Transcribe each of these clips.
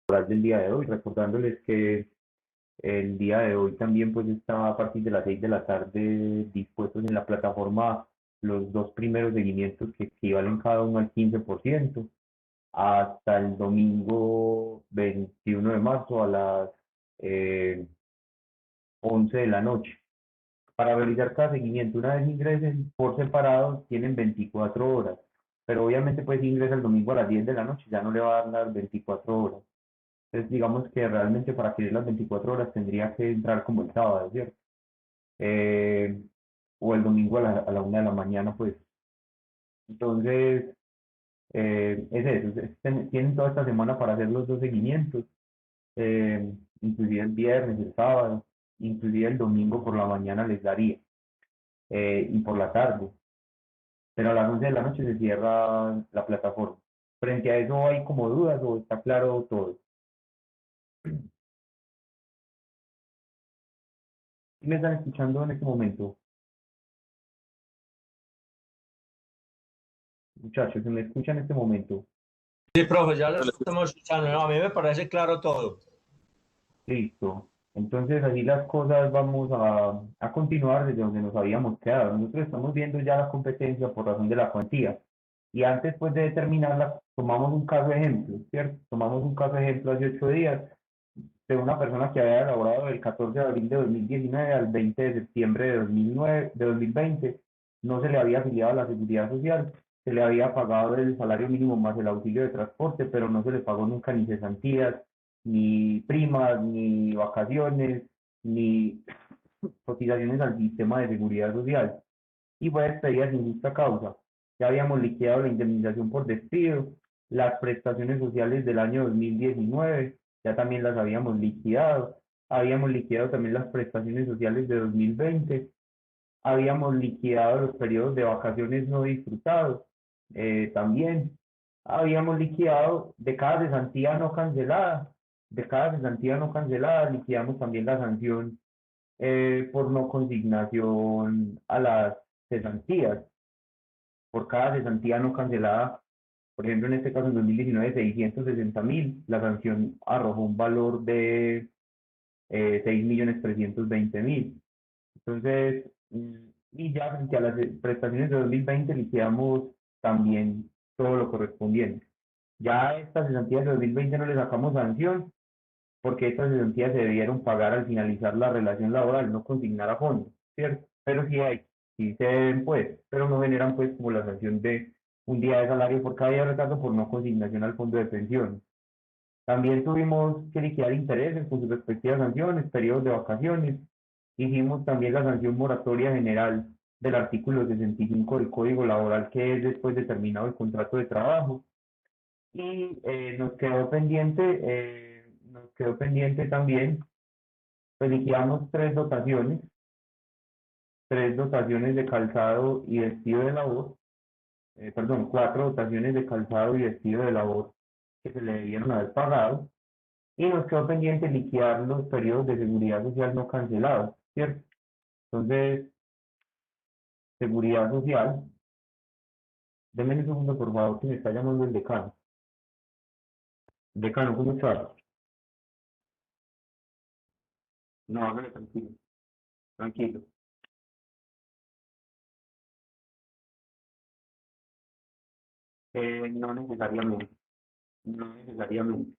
del día de hoy, recordándoles que el día de hoy también pues está a partir de las 6 de la tarde dispuestos en la plataforma los dos primeros seguimientos que equivalen cada uno al 15% hasta el domingo 21 de marzo a las eh, 11 de la noche. Para realizar cada seguimiento, una vez ingresen por separado, tienen 24 horas, pero obviamente pues si ingresa el domingo a las 10 de la noche, ya no le va a dar las 24 horas. Entonces digamos que realmente para adquirir las 24 horas tendría que entrar como el sábado, ¿cierto? Eh, o el domingo a la 1 de la mañana, pues. Entonces, es eso, tienen toda esta semana para hacer los dos seguimientos, inclusive el viernes, el sábado, inclusive el domingo por la mañana les daría, y por la tarde, pero a las 11 de la noche se cierra la plataforma. Frente a eso, ¿hay como dudas o está claro todo? ¿Sí me están escuchando en este momento? Muchachos, ¿se me escucha en este momento? Sí, profe, ya lo estamos escuchando. No, a mí me parece claro todo. Listo. Entonces, así las cosas, vamos a continuar desde donde nos habíamos quedado. Nosotros estamos viendo ya la competencia por razón de la cuantía. Y antes, pues, de determinarla, tomamos un caso ejemplo, ¿cierto? Tomamos un caso ejemplo hace 8 días de una persona que había elaborado del 14 de abril de 2019 al 20 de septiembre de 2020. No se le había afiliado a la seguridad social, se le había pagado el salario mínimo más el auxilio de transporte, pero no se le pagó nunca ni cesantías, ni primas, ni vacaciones, ni cotizaciones al sistema de seguridad social. Y fue despedida sin justa causa. Ya habíamos liquidado la indemnización por despido, las prestaciones sociales del año 2019, ya también las habíamos liquidado también las prestaciones sociales de 2020, habíamos liquidado los periodos de vacaciones no disfrutados, también habíamos liquidado de cada cesantía no cancelada, liquidamos también la sanción por no consignación a las cesantías, por cada cesantía no cancelada. Por ejemplo, en este caso, en 2019, 660.000, la sanción arrojó un valor de 6.320.000. Entonces, y ya frente a las prestaciones de 2020 liquidamos también todo lo correspondiente. Ya estas cesantías de 2020 no le sacamos sanción porque estas cesantías se debieron pagar al finalizar la relación laboral, no consignar a fondo, ¿cierto? Pero sí hay, sí se deben pues, pero no generan pues como la sanción de un día de salario por cada día de retardo por no consignación al fondo de pensión. También tuvimos que liquidar intereses con sus respectivas sanciones, periodos de vacaciones. Hicimos también la sanción moratoria general del artículo 65 del Código Laboral, que es después de terminado el contrato de trabajo. Y nos quedó pendiente también, pues liquidamos tres dotaciones de calzado y vestido de labor, perdón, cuatro dotaciones de calzado y vestido de labor que se le debieron haber pagado. Y nos quedó pendiente liquidar los periodos de seguridad social no cancelados, ¿cierto? Entonces, seguridad social, denme un segundo por favor que me está llamando el decano. Decano, ¿cómo estás? No, hágale tranquilo, tranquilo. No necesariamente, no necesariamente.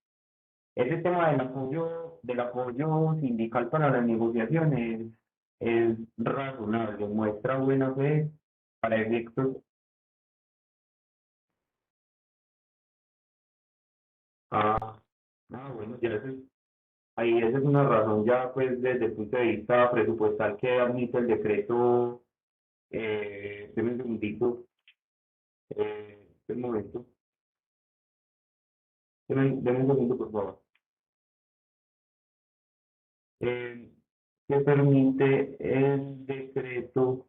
Ese tema del apoyo sindical para las negociaciones es razonable, muestra buena fe para efectos. Ah, bueno, ya ahí esa es una razón ya pues desde el punto de vista presupuestal que admite el decreto. Deme un segundito, un momento, deme un segundo por favor. Eh, que permite el decreto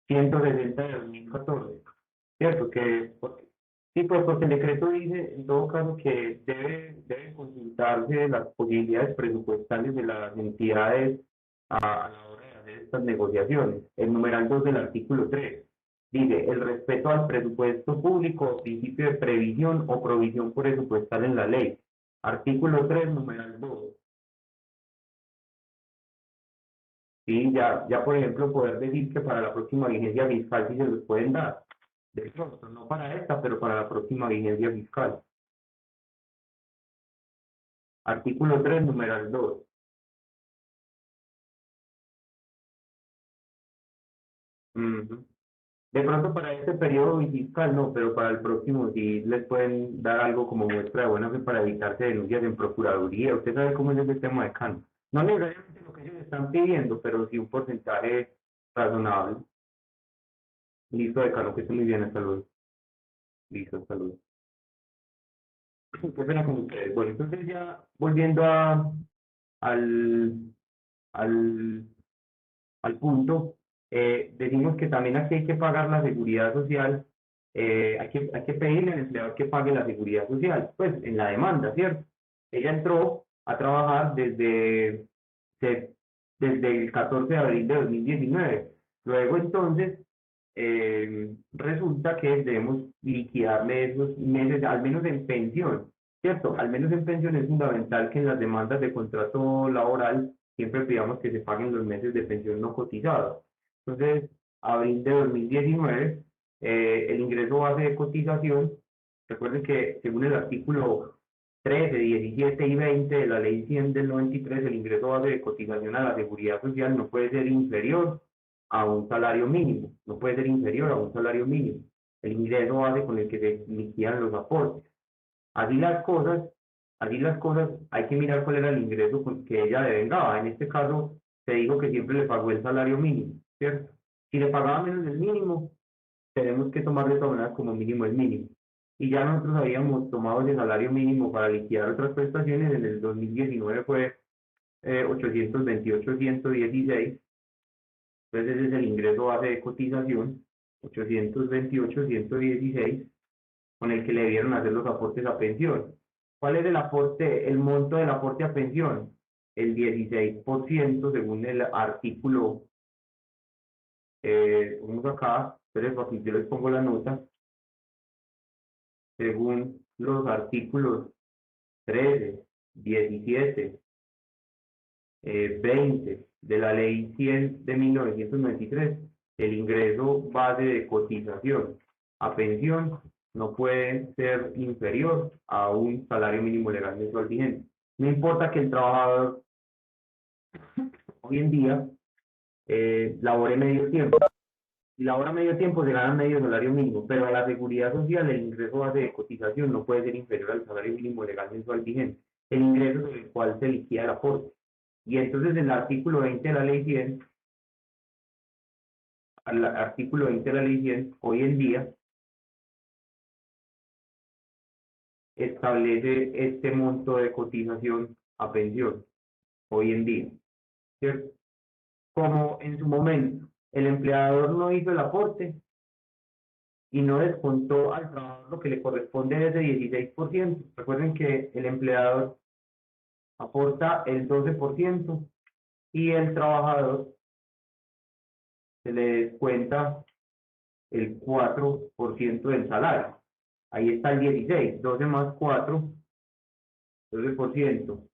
160 de 2014, ¿cierto? Sí, pues porque el decreto dice en todo caso que deben consultarse las posibilidades presupuestales de las entidades a la hora de hacer estas negociaciones. El numeral 2 del artículo 3. Dice, el respeto al presupuesto público, principio de previsión o provisión presupuestal en la ley. Artículo 3, numeral 2. Sí, ya por ejemplo, poder decir que para la próxima vigencia fiscal sí se los pueden dar. De pronto, no para esta, pero para la próxima vigencia fiscal. Artículo 3, numeral 2. Ujú. De pronto para este periodo fiscal no, pero para el próximo sí les pueden dar algo como muestra de buena fe para evitarse denuncias en procuraduría. Usted sabe cómo es el sistema de CAN. No necesariamente lo que ellos están pidiendo, pero sí un porcentaje razonable. Listo, decano, que esté muy bien, hasta luego. Listo, hasta luego. Qué pena con ustedes. Bueno, entonces ya volviendo al, al, al punto, decimos que también aquí hay que pagar la seguridad social, hay que pedirle al empleador que pague la seguridad social, pues en la demanda, ¿cierto? Ella entró a trabajar se- desde el 14 de abril de 2019. Luego entonces, resulta que debemos liquidarle esos meses, al menos en pensión, ¿cierto? Al menos en pensión es fundamental que en las demandas de contrato laboral siempre pidamos que se paguen los meses de pensión no cotizados. Entonces, abril de 2019, el ingreso base de cotización, recuerden que según el artículo 13, 17 y 20 de la ley 100 del 93, el ingreso base de cotización a la seguridad social no puede ser inferior a un salario mínimo, no puede ser inferior a un salario mínimo, el ingreso base con el que se liquidan los aportes. Así las cosas, así las cosas, hay que mirar cuál era el ingreso que ella devengaba. En este caso, se dijo que siempre le pagó el salario mínimo, ¿cierto? Si le pagaba menos del mínimo, tenemos que tomar de todas maneras como mínimo el mínimo. Y ya nosotros habíamos tomado ese salario mínimo para liquidar otras prestaciones, en el 2019 fue 828.116, entonces ese es el ingreso base de cotización, 828.116, con el que le debieron hacer los aportes a pensión. ¿Cuál es el aporte, el monto del aporte a pensión? El 16% según el artículo, vamos acá, pero aquí yo les pongo la nota, según los artículos 13, 17, 20 de la ley 100 de 1993, el ingreso base de cotización a pensión no puede ser inferior a un salario mínimo legal mensual vigente. No importa que el trabajador hoy en día labore medio tiempo. Si labora medio tiempo se gana medio salario mínimo, pero a la seguridad social el ingreso base de cotización no puede ser inferior al salario mínimo legal mensual vigente, el ingreso sobre el cual se liquida el aporte. Y entonces en el artículo 20 de la ley 100, al artículo 20 de la ley 100, hoy en día establece este monto de cotización a pensión, hoy en día, ¿cierto? Como en su momento el empleador no hizo el aporte y no descontó al trabajador lo que le corresponde de ese 16%, recuerden que el empleador aporta el 12% y el trabajador se le descuenta el 4% del salario. Ahí está el 16, 12 más 4, 12%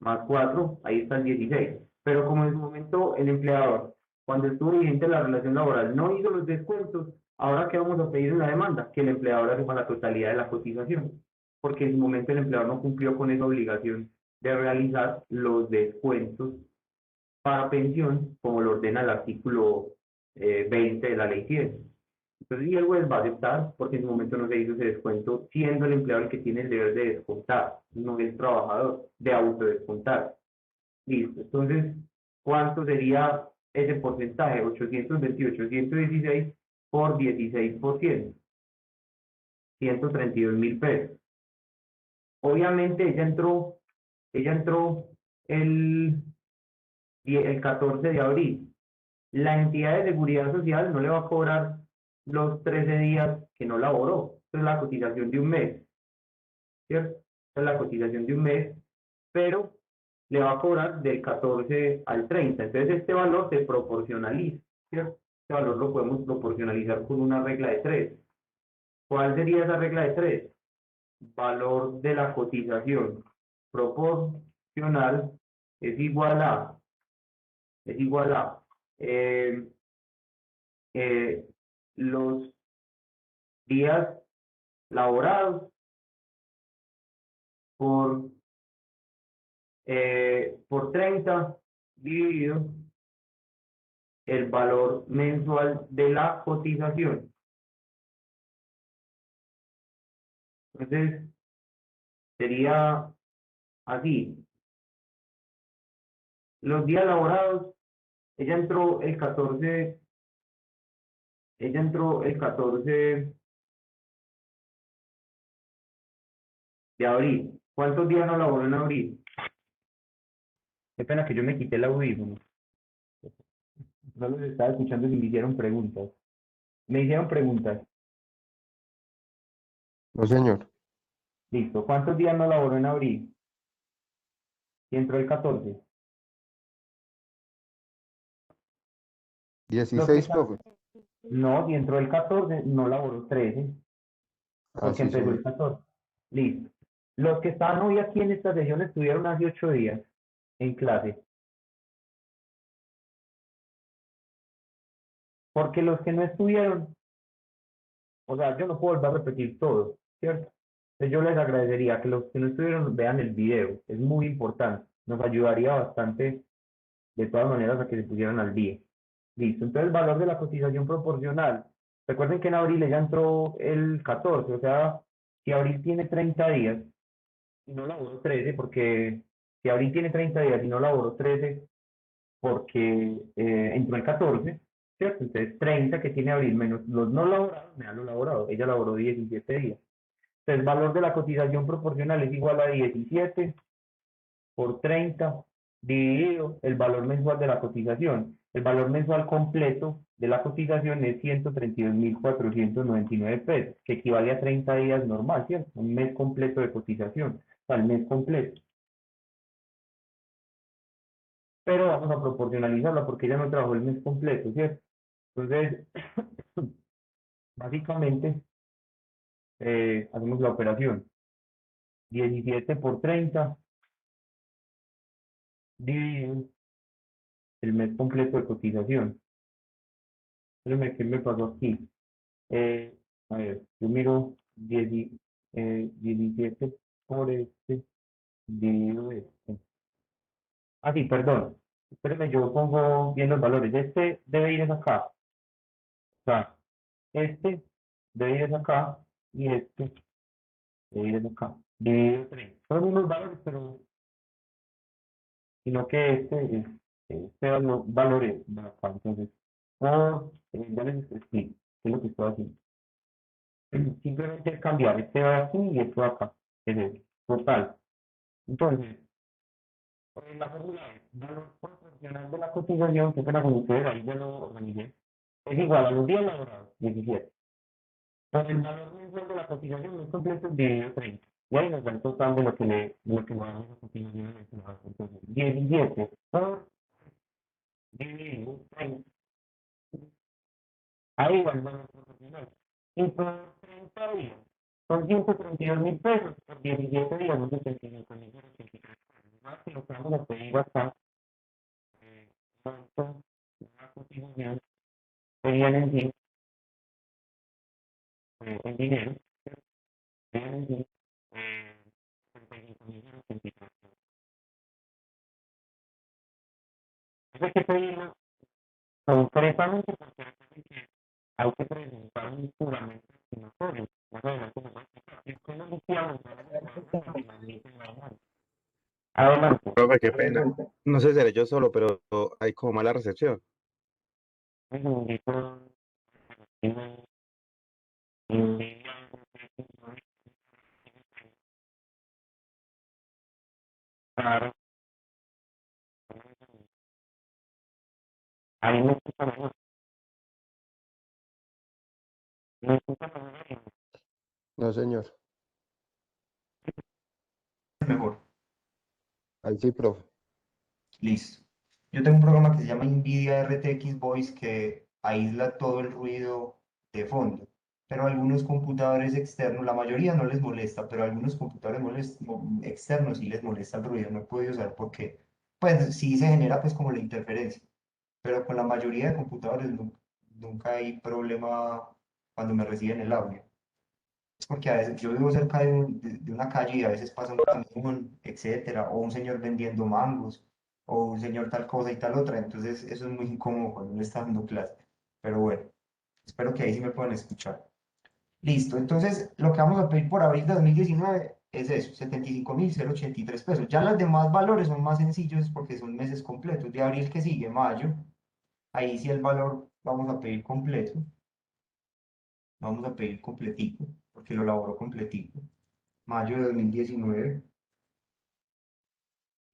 más 4, ahí está el 16. Pero como en su momento el empleador, cuando estuvo vigente la relación laboral, no hizo los descuentos, ahora qué vamos a pedir en la demanda, que el empleador asuma la totalidad de la cotización, porque en su momento el empleador no cumplió con esa obligación de realizar los descuentos para pensión, como lo ordena el artículo 20 de la ley 100. Entonces, y el juez va a aceptar porque en su momento no se hizo ese descuento, siendo el empleador el que tiene el deber de descontar, no el trabajador, de autodescontar. Listo. Entonces, ¿cuánto sería ese porcentaje? 828.116 por 16%, 132.000 pesos. Obviamente ella entró el, el 14 de abril. La entidad de seguridad social no le va a cobrar los 13 días que no laboró. Esa es la cotización de un mes, ¿cierto? Esa es la cotización de un mes, pero le va a cobrar del 14 al 30. Entonces este valor se proporcionaliza, ¿cierto? Este valor lo podemos proporcionalizar con una regla de 3. ¿Cuál sería esa regla de 3? Valor de la cotización proporcional es igual a, es igual a eh, eh, los días laborados por 30 dividido el valor mensual de la cotización. Entonces, sería así. Los días laborados, ella entró el 14, ella entró el 14 de abril. ¿Cuántos días no laboró en abril? Qué pena que yo me quité el audífono. No los estaba escuchando y me hicieron preguntas. Me hicieron preguntas. No, señor. Listo. ¿Cuántos días no laboró en abril? Y entró el 14. Los que 16, están... profe. No, si entró el 14, no laboró 13, Ah, porque sí, empezó el señor. 14. Listo. Los que estaban hoy aquí en esta sesión estuvieron hace 8 días en clase. Porque los que no estuvieron, o sea, yo no puedo volver a repetir todo, ¿cierto? Entonces yo les agradecería que los que no estuvieron vean el video, es muy importante, nos ayudaría bastante de todas maneras a que se pusieran al día. Listo, entonces el valor de la cotización proporcional. Recuerden que en abril ya entró el 14, o sea, si abril tiene 30 días y no laboró 13, porque si abril tiene 30 días y no laboró 13, porque entró el 14, ¿cierto? Entonces 30 que tiene abril menos los no laborados, me da lo laborado, ella laboró 17 días. Entonces el valor de la cotización proporcional es igual a 17 por 30 dividido el valor mensual de la cotización. El valor mensual completo de la cotización es 132.499 pesos, que equivale a 30 días normal, ¿cierto? Un mes completo de cotización, o sea, el mes completo. Pero vamos a proporcionalizarla porque ella no trabajó el mes completo, ¿cierto? Entonces, básicamente, hacemos la operación. 17 por 30 dividido el mes completo de cotización. Espérenme, ¿qué me pasó aquí? A ver, yo miro 17 por este dividido este. Ah, sí, perdón. Espérenme, yo pongo bien los valores. Este debe ir acá. O sea, este debe ir acá y este debe ir acá. Dividido 3. Son los mismos valores, pero sino que este valor es de acá. Entonces, ya les explico qué es lo que estoy haciendo. Simplemente es cambiar este de aquí y esto de acá. Es el total. Entonces, la fórmula es valor proporcional de la cotización, que para con ustedes, ahí ya lo organicé, es igual a los días laborados, 17, por el valor mensual de la cotización muy completo dividido 30. Y ahí nos da el total de lo que va a dar esa cotización en este lado. Entonces, 17 por dividido 30. Ahí va el valor proporcional. Y por 30 días, son 132.000 pesos, por 17 días, son 75.083 pesos. Más que lo que vamos a pedir acá, cuánto la cotización serían en sí, en dinero, serían en sí, 75.083 pesos. Eso hay que pedirlo concretamente porque recuerden que hay que presentar un juramento estimatorio. Más adelante nos va a explicar. Si usted no liquida los valores, finalmente la demanda. Adelante. Profe, qué pena. No sé si seré yo solo, pero hay como mala recepción. Un segundito. Claro. Ahí me escucha mejor. Me escucha mejor. No, señor. Mejor. Ahí sí, profe. Listo. Yo tengo un programa que se llama NVIDIA RTX Voice que aísla todo el ruido de fondo. Pero a algunos computadores externos, la mayoría no les molesta, pero a algunos computadores externos sí les molesta el ruido. No he podido saber por qué. Pues sí se genera pues como la interferencia, pero con la mayoría de computadores nunca hay problema cuando me reciben el audio. Es porque a veces yo vivo cerca de una calle y a veces pasa un camión, etcétera, o un señor vendiendo mangos, o un señor tal cosa y tal otra. Entonces eso es muy incómodo cuando uno está dando clase. Pero bueno, espero que ahí sí me puedan escuchar. Listo, entonces lo que vamos a pedir por abril de 2019 es eso, 75.083 pesos. Ya los demás valores son más sencillos porque son meses completos. De abril que sigue, mayo, ahí sí el valor vamos a pedir completo, vamos a pedir completico, porque lo elaboró completico. Mayo de 2019.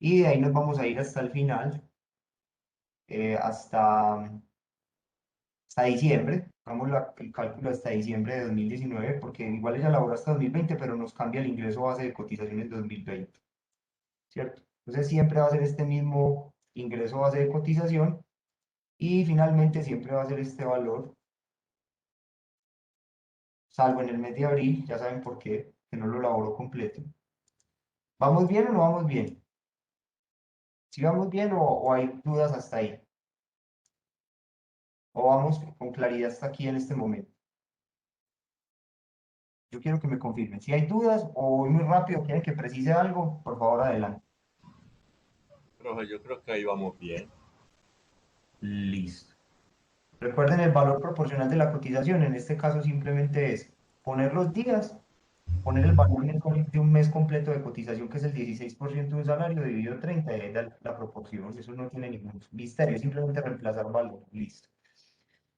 Y de ahí nos vamos a ir hasta el final, hasta diciembre. Hagamos el cálculo hasta diciembre de 2019 porque igual ella elaboró hasta 2020 pero nos cambia el ingreso base de cotizaciones 2020, ¿cierto? Entonces siempre va a ser este mismo ingreso base de cotización y finalmente siempre va a ser este valor, salvo en el mes de abril, ya saben por qué, que no lo elaboró completo. ¿Vamos bien o no vamos bien? ¿Si vamos bien o hay dudas hasta ahí? ¿O vamos con claridad hasta aquí en este momento? Yo quiero que me confirmen. Si hay dudas o voy muy rápido, quieren que precise algo, por favor, adelante. Profe, yo creo que ahí vamos bien. Listo. Recuerden el valor proporcional de la cotización. En este caso simplemente es poner los días, poner el valor mensual de un mes completo de cotización, que es el 16% de un salario, dividido 30, y ahí da la proporción. Eso no tiene ningún misterio, simplemente reemplazar valor. Listo.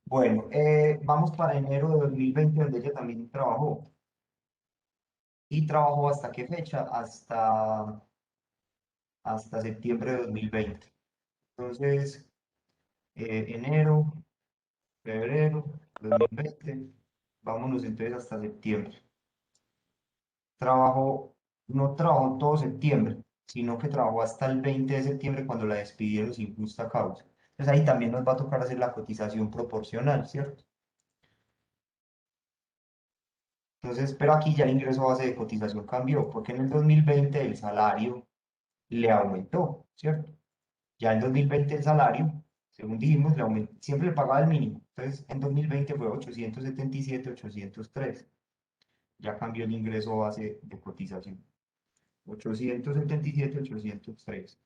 Bueno, vamos para enero de 2020, donde ella también trabajó. ¿Y trabajó hasta qué fecha? Hasta septiembre de 2020. Entonces, enero, febrero, 2020, vámonos entonces hasta septiembre. No trabajó todo septiembre, sino que trabajó hasta el 20 de septiembre cuando la despidieron sin justa causa. Entonces ahí también nos va a tocar hacer la cotización proporcional, ¿cierto? Entonces, pero aquí ya el ingreso base de cotización cambió, porque en el 2020 el salario le aumentó, ¿cierto? Ya en 2020 el salario, según dijimos, siempre le pagaba el mínimo. Entonces, en 2020 fue 877, 803. Ya cambió el ingreso base de cotización. 877, 803.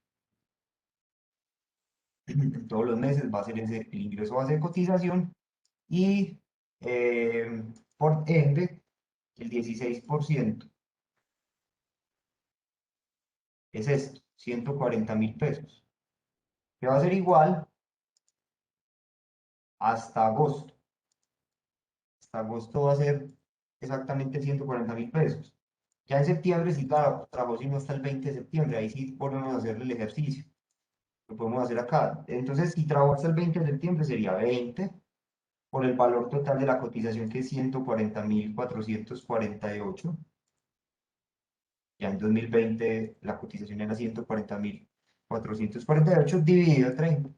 Todos los meses va a ser ese el ingreso base de cotización y por ende el 16% es esto, 140.000 pesos, que va a ser igual hasta agosto. Hasta agosto va a ser exactamente 140.000 pesos. Ya en septiembre sí trabajó sino hasta el 20 de septiembre, ahí sí volvemos a hacer el ejercicio. Lo podemos hacer acá. Entonces, si trabajo hasta el 20 de septiembre sería 20 por el valor total de la cotización que es 140.448. Ya en 2020 la cotización era 140.448 dividido 30.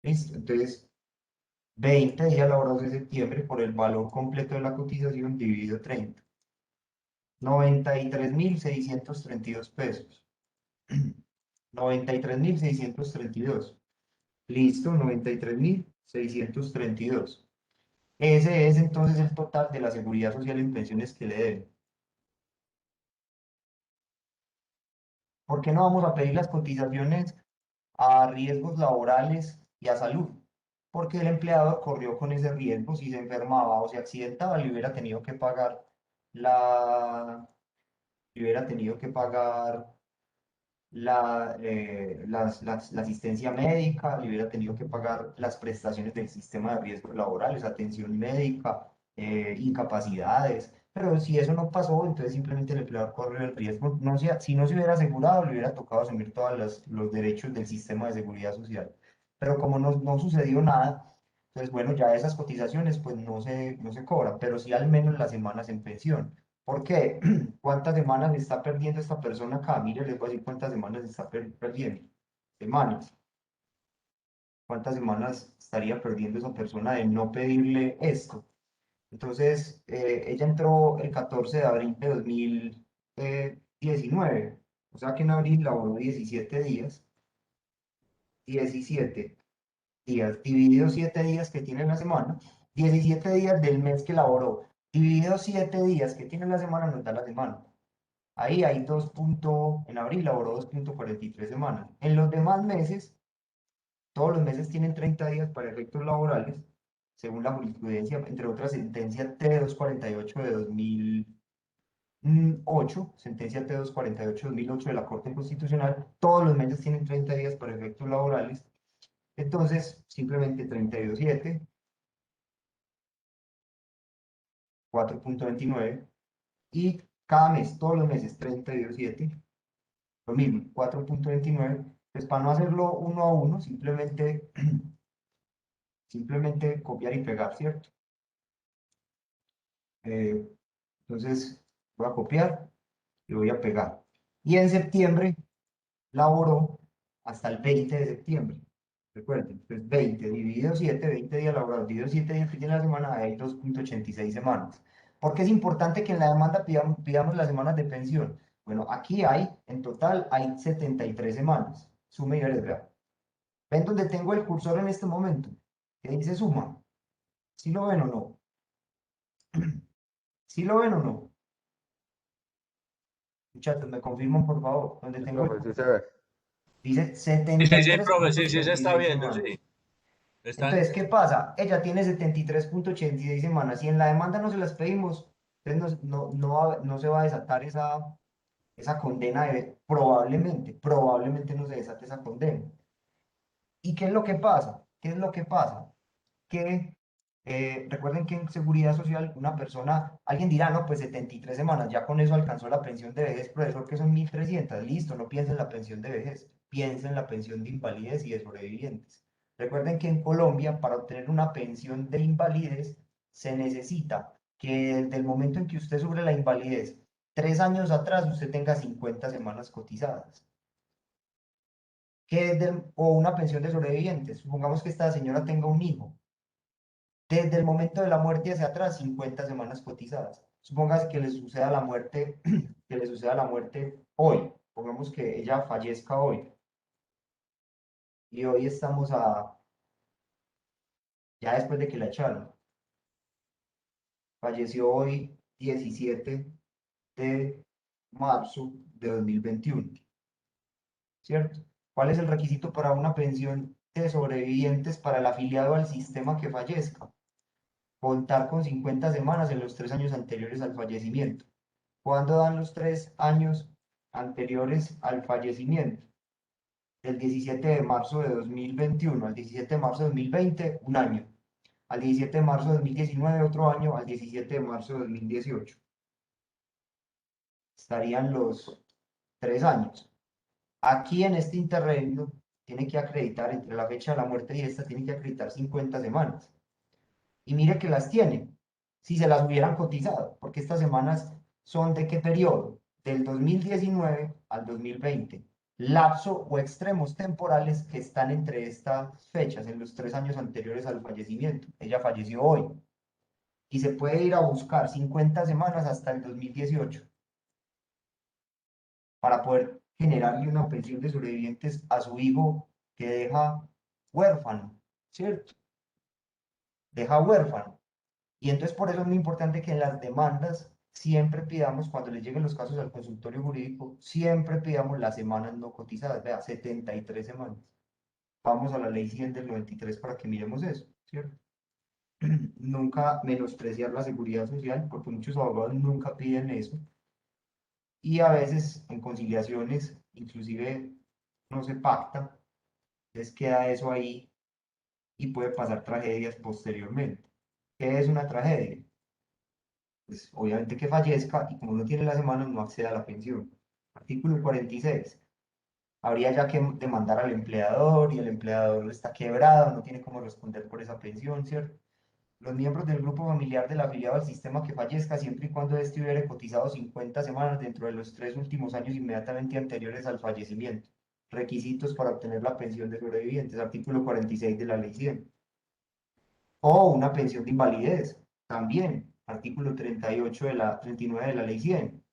¿Listo? Entonces, 20 días laborados de septiembre por el valor completo de la cotización dividido 30. 93.632 pesos. 93.632. Listo, 93.632. Ese es entonces el total de la seguridad social en pensiones que le deben. ¿Por qué no vamos a pedir las cotizaciones a riesgos laborales y a salud? Porque el empleado corrió con ese riesgo, si se enfermaba o se accidentaba, le hubiera tenido que pagar la, le hubiera tenido que pagar la asistencia médica, le hubiera tenido que pagar las prestaciones del sistema de riesgos laborales, atención médica, incapacidades. Pero si eso no pasó, entonces simplemente el empleador corrió el riesgo. No si no se hubiera asegurado, le hubiera tocado asumir todos los derechos del sistema de seguridad social. Pero como no sucedió nada, entonces bueno, ya esas cotizaciones pues no se cobran, pero sí al menos las semanas en pensión. ¿Por qué? ¿Cuántas semanas está perdiendo esta persona acá? Mire, les voy a decir cuántas semanas está perdiendo. Semanas. ¿Cuántas semanas estaría perdiendo esa persona de no pedirle esto? Entonces, ella entró el 14 de abril de 2019, o sea que en abril laboró 17 días, 17 días, dividido 7 días que tiene la semana, 17 días del mes que laboró, dividido 7 días que tiene la semana, nos da la semana. Ahí hay en abril laboró 2,43 semanas. En los demás meses, todos los meses tienen 30 días para efectos laborales, según la jurisprudencia, entre otras sentencia T248 de 2008, sentencia T248 de 2008 de la Corte Constitucional, todos los meses tienen 30 días para efectos laborales. Entonces, simplemente 32.7, 4,29, y cada mes, todos los meses, 32.7, lo mismo, 4,29. Pues para no hacerlo uno a uno, simplemente copiar y pegar, ¿cierto? Eh, entonces, voy a copiar y voy a pegar. Y en septiembre laboró hasta el 20 de septiembre. Recuerden, pues 20 dividido 7, 20 días laborados, dividido 7 días que tiene la semana, hay 2,86 semanas. ¿Por qué es importante que en la demanda pidamos las semanas de pensión? Bueno, aquí en total, hay 73 semanas. Sume y agrega. ¿Ven donde tengo el cursor en este momento? Que dice suma. ¿Sí lo ven o no? ¿Sí lo ven o no? Muchachos, me confirman por favor. Donde Sí, tengo el profe, sí se cursor. ve. Dice Sí, sí, sí, profe, sí, sí, se está 73,86 viendo, semanas. sí. Están, Entonces, ¿qué pasa? Ella tiene 73,86 semanas y en la demanda no se las pedimos. Entonces no se va a desatar esa condena probablemente no se desate esa condena. ¿Y qué es lo que pasa? ¿Qué es lo que pasa? Que recuerden que en seguridad social alguien dirá, no, pues 73 semanas, ya con eso alcanzó la pensión de vejez, profesor, que son 1.300, listo, no piensen en la pensión de vejez, piensen en la pensión de invalidez y de sobrevivientes. Recuerden que en Colombia, para obtener una pensión de invalidez, se necesita que desde el momento en que usted sufre la invalidez, 3 años atrás, usted tenga 50 semanas cotizadas. O una pensión de sobrevivientes. Supongamos que esta señora tenga un hijo. Desde el momento de la muerte hacia atrás, 50 semanas cotizadas. Supongamos que le suceda la muerte, que le suceda la muerte hoy. Pongamos que ella fallezca hoy. Y hoy estamos ya después de que la echaron. Falleció hoy 17 de marzo de 2021. ¿Cierto? ¿Cuál es el requisito para una pensión de sobrevivientes para el afiliado al sistema que fallezca? Contar con 50 semanas en los 3 años anteriores al fallecimiento. ¿Cuándo dan los 3 años anteriores al fallecimiento? Del 17 de marzo de 2021 al 17 de marzo de 2020, un año. Al 17 de marzo de 2019, otro año. Al 17 de marzo de 2018. Estarían los 3 años. Aquí en este interregno tiene que acreditar, entre la fecha de la muerte y esta, tiene que acreditar 50 semanas. Y mire que las tiene, si se las hubieran cotizado, porque estas semanas son ¿de qué periodo? Del 2019 al 2020. Lapso o extremos temporales que están entre estas fechas, en los 3 años anteriores al fallecimiento. Ella falleció hoy. Y se puede ir a buscar 50 semanas hasta el 2018 para poder generarle una pensión de sobrevivientes a su hijo que deja huérfano, ¿cierto? Deja huérfano. Y entonces por eso es muy importante que en las demandas siempre pidamos, cuando les lleguen los casos al consultorio jurídico, siempre pidamos las semanas no cotizadas, vea, 73 semanas. Vamos a la ley 100 del 93 para que miremos eso, ¿cierto? Nunca menospreciar la seguridad social, porque muchos abogados nunca piden eso. Y a veces en conciliaciones, inclusive no se pacta, les queda eso ahí y puede pasar tragedias posteriormente. ¿Qué es una tragedia? Pues obviamente que fallezca y como no tiene la semana no accede a la pensión. Artículo 46. Habría ya que demandar al empleador y el empleador está quebrado, no tiene cómo responder por esa pensión, ¿cierto? Los miembros del grupo familiar del afiliado al sistema que fallezca, siempre y cuando éste hubiere cotizado 50 semanas dentro de los 3 últimos años inmediatamente anteriores al fallecimiento. requisitos para obtener la pensión de sobrevivientes, artículo 46 de la ley 100. O una pensión de invalidez, también, artículo 39 de la ley 100.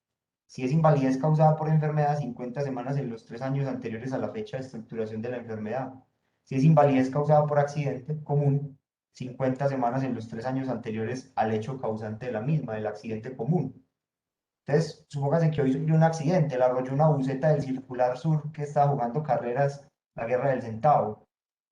Si es invalidez causada por enfermedad, 50 semanas en los 3 años anteriores a la fecha de estructuración de la enfermedad. Si es invalidez causada por accidente común, 50 semanas en los 3 años anteriores al hecho causante de la misma, del accidente común. Entonces, supóngase que hoy sufrió un accidente, le arrolló una buceta del Circular Sur que estaba jugando carreras, la Guerra del Centavo.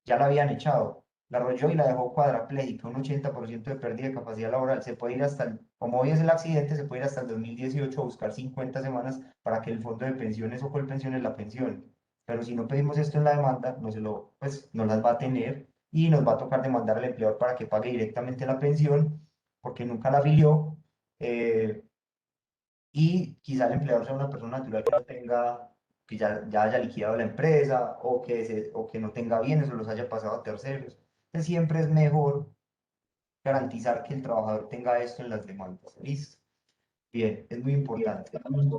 Ya la habían echado. La arrolló y la dejó cuadraplégica, un 80% de pérdida de capacidad laboral. Se puede ir hasta, como hoy es el accidente, se puede ir hasta el 2018 a buscar 50 semanas para que el fondo de pensiones o Colpensiones la pensione. Pero si no pedimos esto en la demanda, no se lo, pues no las va a tener y nos va a tocar demandar al empleador para que pague directamente la pensión porque nunca la afilió. Y quizá el empleador sea una persona natural que no tenga, que ya haya liquidado la empresa o que no tenga bienes o los haya pasado a terceros. Entonces siempre es mejor garantizar que el trabajador tenga esto en las demandas. ¿Listo? Bien, es muy importante.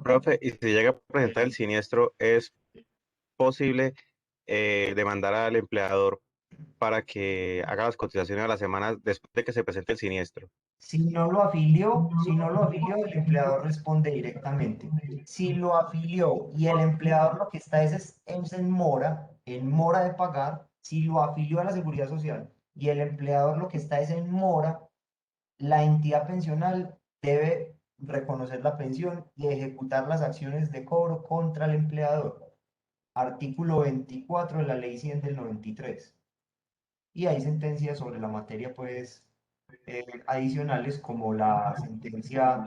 Profe, y si llega a presentar el siniestro, ¿es posible demandar al empleador para que haga las cotizaciones a la semana después de que se presente el siniestro? Si no lo afilió, el empleador responde directamente. Si lo afilió y el empleador lo que está es en mora de pagar, si lo afilió a la Seguridad Social y el empleador lo que está es en mora, la entidad pensional debe reconocer la pensión y ejecutar las acciones de cobro contra el empleador. Artículo 24 de la Ley 100 del 93. Y hay sentencias sobre la materia, pues, adicionales como la sentencia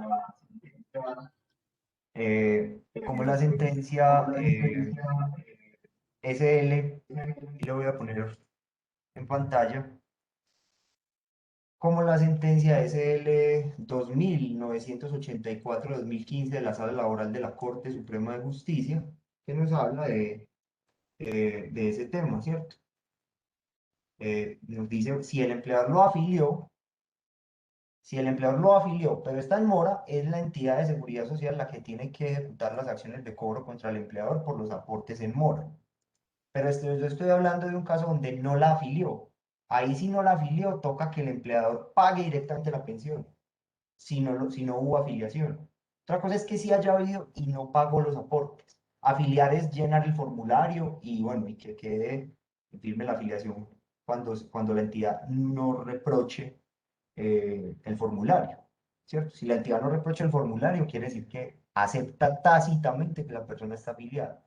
SL, y lo voy a poner en pantalla, como la sentencia SL 2984-2015 de la Sala Laboral de la Corte Suprema de Justicia, que nos habla de ese tema, ¿cierto? Nos dice, si el empleador lo afilió, pero está en mora, es la entidad de seguridad social la que tiene que ejecutar las acciones de cobro contra el empleador por los aportes en mora. Pero yo estoy hablando de un caso donde no la afilió. Ahí si no la afilió, toca que el empleador pague directamente la pensión, si no hubo afiliación. Otra cosa es que sí haya habido y no pagó los aportes. Afiliar es llenar el formulario y bueno, y que quede firme la afiliación cuando la entidad no reproche el formulario, ¿cierto? Si la entidad no reprocha el formulario, quiere decir que acepta tácitamente que la persona está afiliada.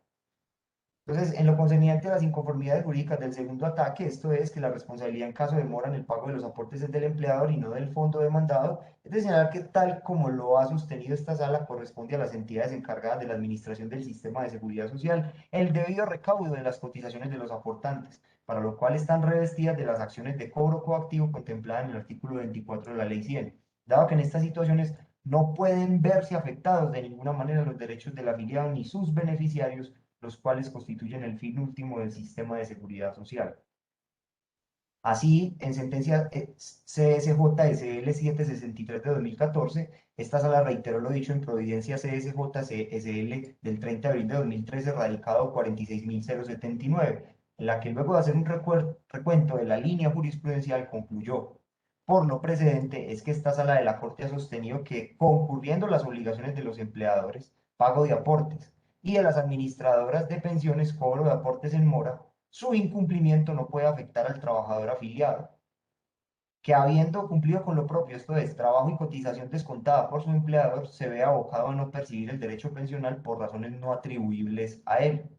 Entonces, en lo concerniente a las inconformidades jurídicas del segundo ataque, esto es que la responsabilidad en caso de demora en el pago de los aportes es del empleador y no del fondo demandado, es de señalar que tal como lo ha sostenido esta sala, corresponde a las entidades encargadas de la administración del sistema de seguridad social el debido recaudo de las cotizaciones de los aportantes, para lo cual están revestidas de las acciones de cobro coactivo contempladas en el artículo 24 de la Ley 100, dado que en estas situaciones no pueden verse afectados de ninguna manera los derechos del afiliado ni sus beneficiarios, los cuales constituyen el fin último del sistema de seguridad social. Así, en sentencia CSJSL 763 de 2014, esta sala reiteró lo dicho en Providencia CSJSL del 30 de abril de 2013, radicado 46.079, en la que luego de hacer un recuento de la línea jurisprudencial concluyó: por lo precedente es que esta sala de la Corte ha sostenido que, concurriendo las obligaciones de los empleadores, pago de aportes, y de las administradoras de pensiones, cobro de aportes en mora, su incumplimiento no puede afectar al trabajador afiliado, que habiendo cumplido con lo propio, esto es, trabajo y cotización descontada por su empleador, se ve abocado a no percibir el derecho pensional por razones no atribuibles a él.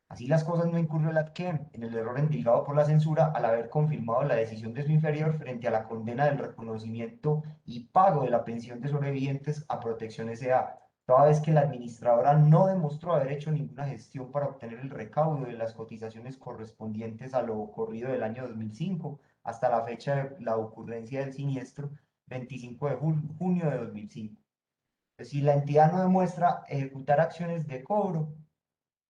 Así las cosas, no incurrió el ATQUEM en el error endilgado por la censura al haber confirmado la decisión de su inferior frente a la condena del reconocimiento y pago de la pensión de sobrevivientes a Protección S.A., toda vez que la administradora no demostró haber hecho ninguna gestión para obtener el recaudo de las cotizaciones correspondientes a lo ocurrido del año 2005 hasta la fecha de la ocurrencia del siniestro, 25 de junio de 2005. Si la entidad no demuestra ejecutar acciones de cobro,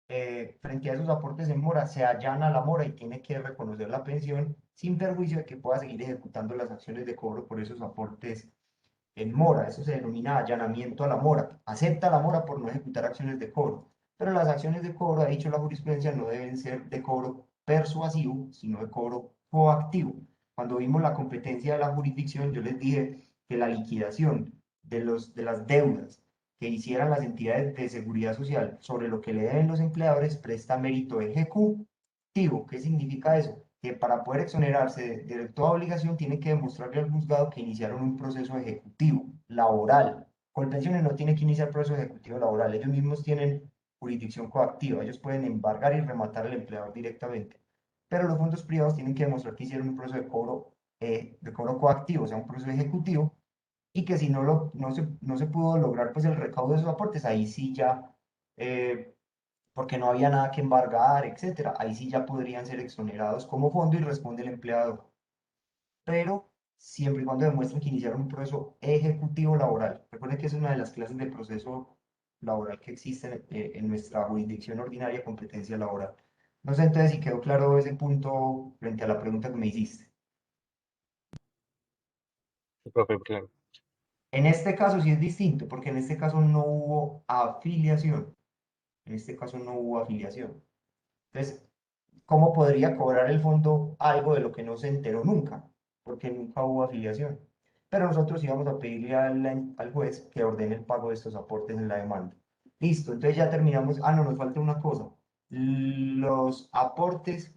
frente a esos aportes en mora, se allana la mora y tiene que reconocer la pensión sin perjuicio de que pueda seguir ejecutando las acciones de cobro por esos aportes en mora. Eso se denomina allanamiento a la mora. Acepta la mora por no ejecutar acciones de cobro. pero las acciones de cobro, ha dicho la jurisprudencia, no deben ser de cobro persuasivo, sino de cobro coactivo. Cuando vimos la competencia de la jurisdicción, yo les dije que la liquidación de las deudas que hicieran las entidades de seguridad social sobre lo que le deben los empleadores presta mérito ejecutivo. ¿Qué significa eso? Que para poder exonerarse de toda obligación tiene que demostrarle al juzgado que iniciaron un proceso ejecutivo, laboral. Colpensiones no tiene que iniciar proceso ejecutivo laboral, ellos mismos tienen jurisdicción coactiva, ellos pueden embargar y rematar al empleador directamente. Pero los fondos privados tienen que demostrar que hicieron un proceso de cobro coactivo, o sea, un proceso ejecutivo, y que si no se pudo lograr pues el recaudo de esos aportes, ahí sí ya, porque no había nada que embargar, etcétera, ahí sí ya podrían ser exonerados como fondo y responde el empleador. Pero siempre y cuando demuestren que iniciaron un proceso ejecutivo laboral. Recuerden que es una de las clases de proceso laboral que existen en nuestra jurisdicción ordinaria, competencia laboral. No sé entonces si quedó claro ese punto frente a la pregunta que me hiciste. Profe, claro. En este caso sí es distinto, porque en este caso no hubo afiliación. En este caso no hubo afiliación. Entonces, ¿cómo podría cobrar el fondo algo de lo que no se enteró nunca? Porque nunca hubo afiliación. Pero nosotros íbamos a pedirle al juez que ordene el pago de estos aportes en la demanda. Listo, entonces ya terminamos. Ah, no, nos falta una cosa. Los aportes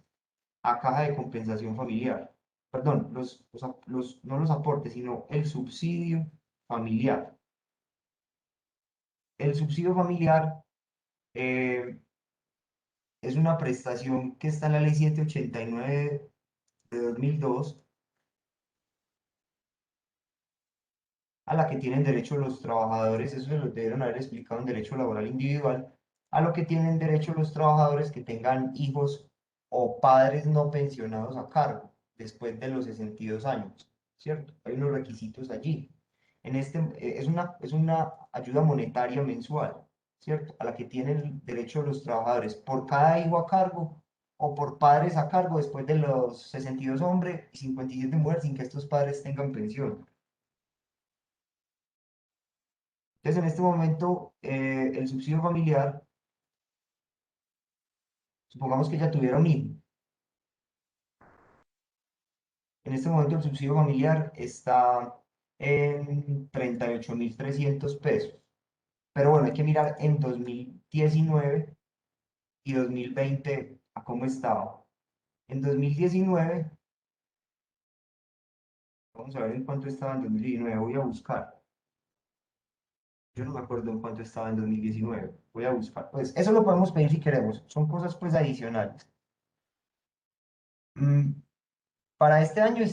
a caja de compensación familiar. Perdón, no los aportes, sino el subsidio familiar. El subsidio familiar eh, es una prestación que está en la ley 789 de 2002, a la que tienen derecho los trabajadores, eso se lo debieron haber explicado en derecho laboral individual, a lo que tienen derecho los trabajadores que tengan hijos o padres no pensionados a cargo después de los 62 años, ¿cierto? Hay unos requisitos allí. Es una ayuda monetaria mensual, ¿cierto? A la que tienen derecho los trabajadores por cada hijo a cargo o por padres a cargo después de los 62 hombres y 57 mujeres sin que estos padres tengan pensión. Entonces, en este momento, el subsidio familiar, supongamos que ella tuviera un hijo. En este momento, el subsidio familiar está en 38.300 pesos. Pero bueno, hay que mirar en 2019 y 2020 a cómo estaba. En 2019, vamos a ver en cuánto estaba en 2019, voy a buscar. Yo no me acuerdo en cuánto estaba en 2019, voy a buscar. Pues eso lo podemos pedir si queremos, son cosas pues adicionales. Mm, Para este año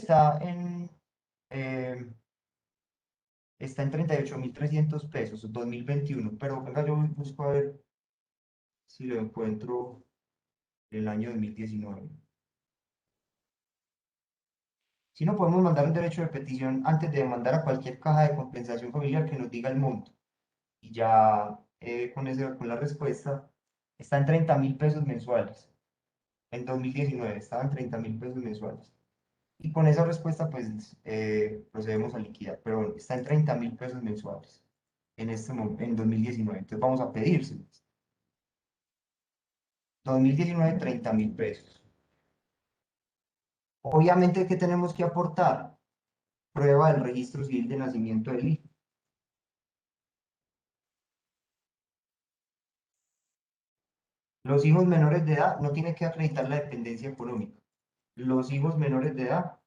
eh, está en 38.300 pesos, 2021, pero venga, yo busco a ver si lo encuentro el año 2019. Si no, podemos mandar un derecho de petición antes de mandar a cualquier caja de compensación familiar que nos diga el monto. Y ya con la respuesta, está en 30.000 pesos mensuales. En 2019 estaba en 30.000 pesos mensuales. Y con esa respuesta, pues procedemos a liquidar. Pero bueno, está en 30.000 pesos mensuales en 2019. Entonces vamos a pedírselos. 2019, 30.000 pesos. Obviamente, ¿qué tenemos que aportar? Prueba del registro civil de nacimiento del hijo. Los hijos menores de edad no tienen que acreditar la dependencia económica. Los hijos menores de edad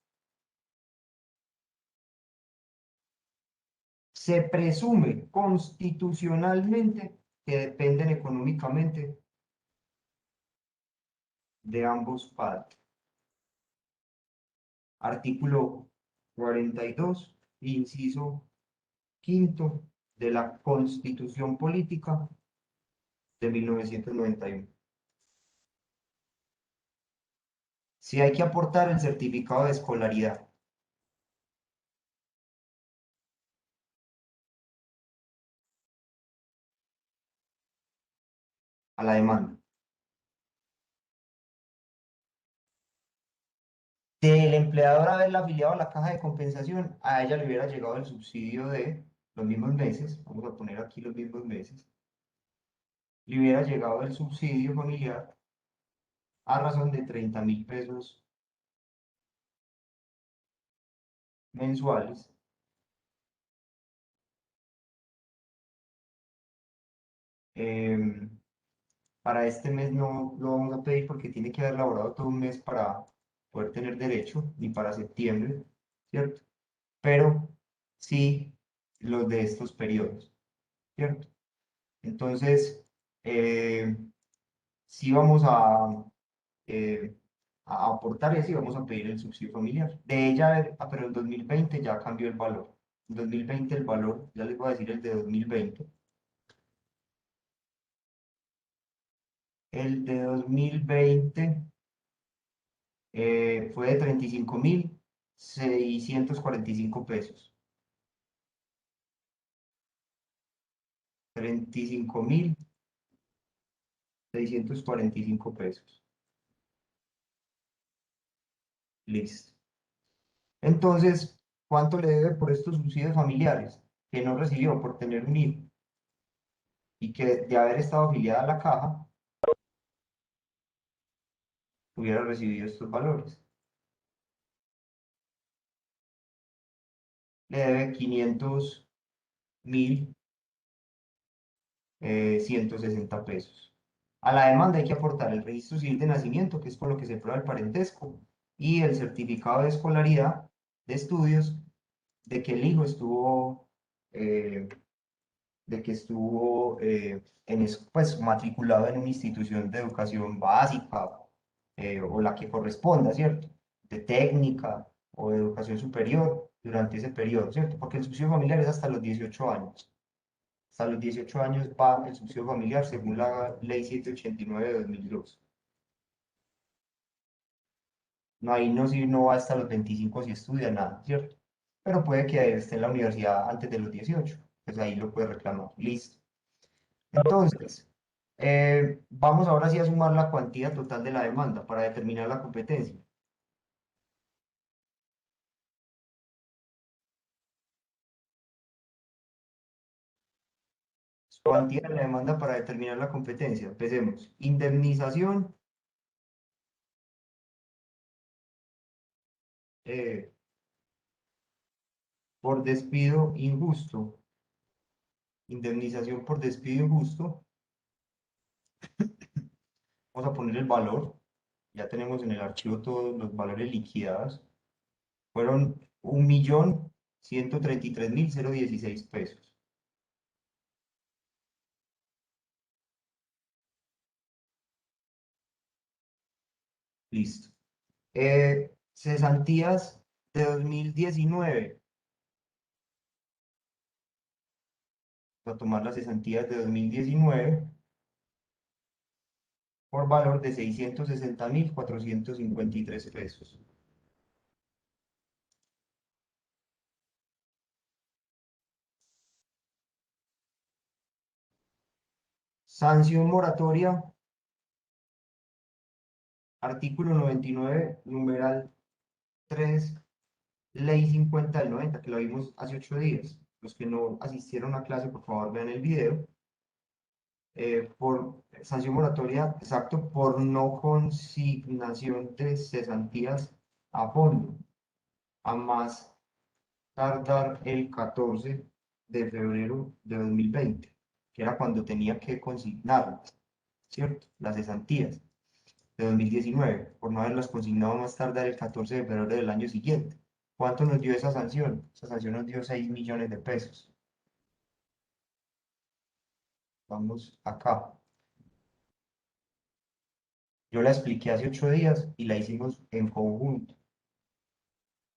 se presume constitucionalmente que dependen económicamente de ambos padres. Artículo 42, inciso quinto de la Constitución Política de 1991. Si hay que aportar el certificado de escolaridad a la demanda. Del empleador haberla afiliado a la caja de compensación, a ella le hubiera llegado el subsidio de los mismos meses, vamos a poner aquí los mismos meses, le hubiera llegado el subsidio familiar a razón de 30.000 pesos mensuales. Em, para este mes no lo vamos a pedir porque tiene que haber laborado todo un mes para poder tener derecho, ni para septiembre, ¿cierto? Pero sí los de estos periodos, ¿cierto? Entonces, eh, sí vamos eh, a aportar y así vamos a pedir el subsidio familiar. De ella, pero en 2020 ya cambió el valor. En 2020 el valor, ya les voy a decir el de 2020. El de 2020 fue de 35.645 pesos. 35.645 pesos. Listo. Entonces, ¿cuánto le debe por estos subsidios familiares que no recibió por tener un hijo y que de haber estado afiliada a la caja hubiera recibido estos valores? Le debe 500.160 pesos. A la demanda hay que aportar el registro civil de nacimiento, que es con lo que se prueba el parentesco, y el certificado de escolaridad de estudios de que el hijo estuvo, eh, pues, matriculado en una institución de educación básica o la que corresponda, ¿cierto? De técnica o de educación superior durante ese periodo, ¿cierto? Porque el subsidio familiar es hasta los 18 años. Hasta los 18 años va el subsidio familiar según la ley 789 de 2002. No, ahí no, si no va hasta los 25 si estudia nada, ¿cierto? Pero puede que esté en la universidad antes de los 18, pues ahí lo puede reclamar. Listo. Entonces, vamos ahora sí a sumar la cuantía total de la demanda para determinar la competencia. Cuantía de la demanda para determinar la competencia. Empecemos. Indemnización eh, por despido injusto. Indemnización por despido injusto. Vamos a poner el valor. Ya tenemos en el archivo todos los valores liquidados. Fueron 1.133.016 pesos. Listo. Cesantías de 2019. Vamos a tomar las cesantías de 2019 por valor de 660.453 pesos. Sanción moratoria, artículo 99, numeral 3, ley 50 del 90, que lo vimos hace 8 días. Los que no asistieron a clase, por favor, vean el video. Por sanción moratoria, exacto, por no consignación de cesantías a fondo, a más tardar el 14 de febrero de 2020, que era cuando tenía que consignarlas, ¿cierto? Las cesantías de 2019, por no haberlas consignado más tardar el 14 de febrero del año siguiente. ¿Cuánto nos dio esa sanción? Esa sanción nos dio 6 millones de pesos. Vamos acá. Yo la expliqué hace 8 días y la hicimos en conjunto.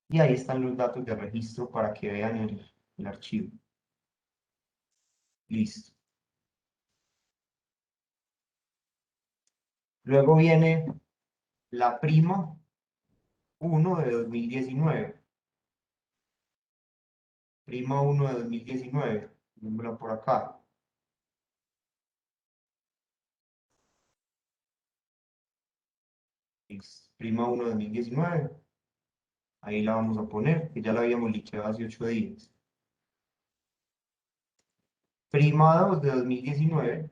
Y ahí están los datos de registro para que vean el archivo. Listo. Luego viene la prima 1 de 2019. Prima 1 de 2019. Número por acá. Prima 1 de 2019. Ahí la vamos a poner, que ya la habíamos liquidado hace 8 días. Prima 2 de 2019.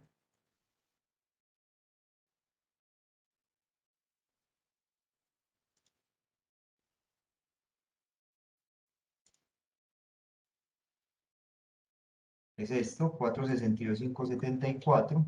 es esto, 462,574.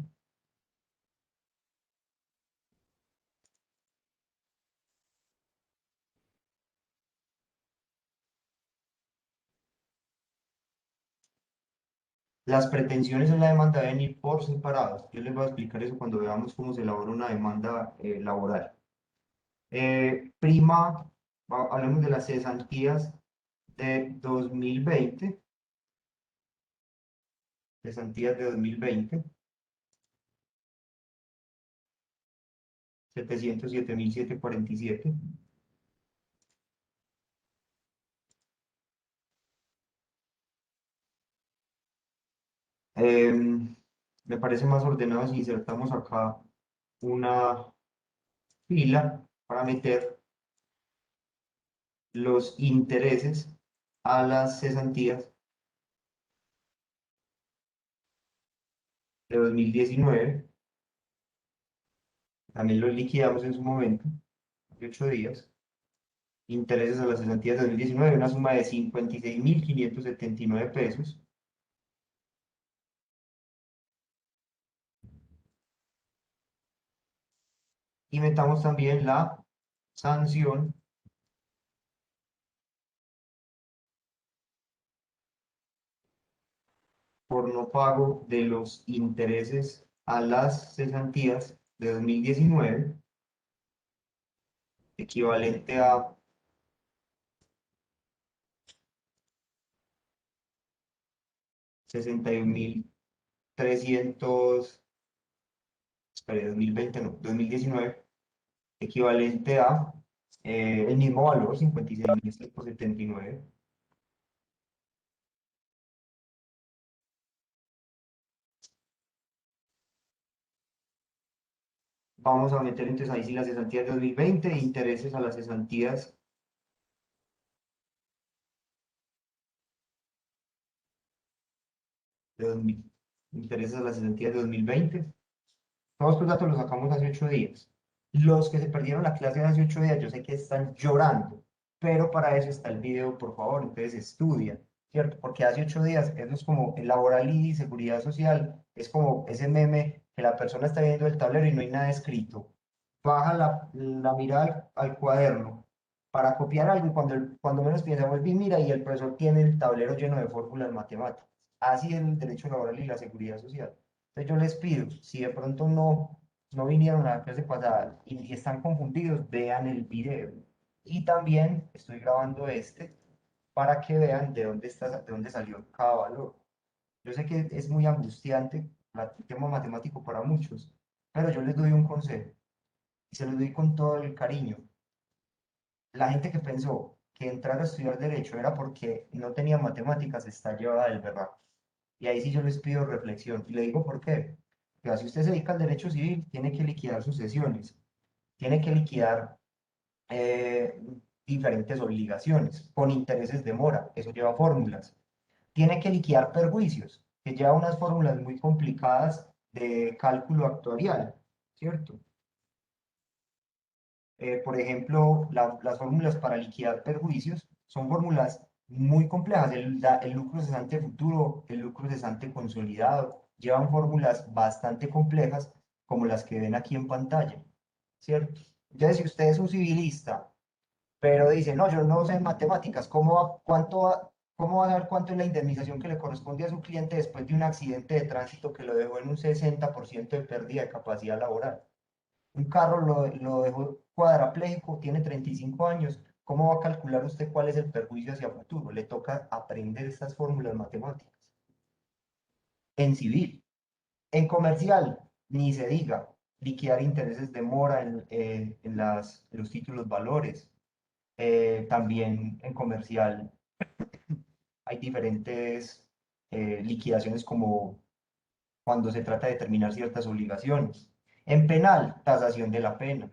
Las pretensiones en la demanda deben ir por separado. Yo les voy a explicar eso cuando veamos cómo se elabora una demanda laboral. Prima, hablemos de las cesantías de 2020. Cesantías de 2020. 707,747. Me parece más ordenado si insertamos acá una fila para meter los intereses a las cesantías de 2019. También los liquidamos en su momento, de 8 días. Intereses a las cesantías de 2019, una suma de 56,579 pesos. Y metamos también la sanción por no pago de los intereses a las cesantías de 2019, equivalente a 61,300, espere, 2020 no, 2019, equivalente a el mismo valor, 56,179. Vamos a meter entonces ahí sí las cesantías de 2020, intereses a las cesantías de 2000, intereses a las cesantías de 2020. Todos estos datos los sacamos hace 8 días. Los que se perdieron la clase de hace 8 días, yo sé que están llorando, pero para eso está el video, por favor, entonces estudia, ¿cierto? Porque hace 8 días, eso es como el laboral y seguridad social, es como ese meme que la persona está viendo el tablero y no hay nada escrito. Baja la mirada al cuaderno para copiar algo y cuando menos piensa, vuelve y mira y el profesor tiene el tablero lleno de fórmulas matemáticas. Así es el derecho laboral y la seguridad social. Entonces yo les pido, si de pronto no vinieron a la clase pasada y están confundidos, vean el video. Y también estoy grabando este para que vean de dónde salió cada valor. Yo sé que es muy angustiante el tema matemático para muchos, pero yo les doy un consejo y se los doy con todo el cariño. La gente que pensó que entrar a estudiar derecho era porque no tenía matemáticas está llevada del berraco. Y ahí sí yo les pido reflexión. Y le digo por qué. Que si usted se dedica al derecho civil, tiene que liquidar sucesiones, tiene que liquidar eh, diferentes obligaciones con intereses de mora, eso lleva fórmulas. Tiene que liquidar perjuicios, que lleva unas fórmulas muy complicadas de cálculo actuarial, ¿cierto? Por ejemplo, las fórmulas para liquidar perjuicios son fórmulas muy complejas. El lucro cesante futuro, el lucro cesante consolidado, llevan fórmulas bastante complejas como las que ven aquí en pantalla, ¿cierto? Entonces, si usted es un civilista, pero dice, no, yo no sé matemáticas, ¿cómo va a saber cuánto es la indemnización que le corresponde a su cliente después de un accidente de tránsito que lo dejó en un 60% de pérdida de capacidad laboral? Un carro lo dejó cuadrapléjico, tiene 35 años. ¿Cómo va a calcular usted cuál es el perjuicio hacia futuro? Le toca aprender estas fórmulas matemáticas. En civil, en comercial, ni se diga, liquidar intereses de mora en los títulos valores. También en comercial hay diferentes liquidaciones como cuando se trata de determinar ciertas obligaciones. En penal, tasación de la pena,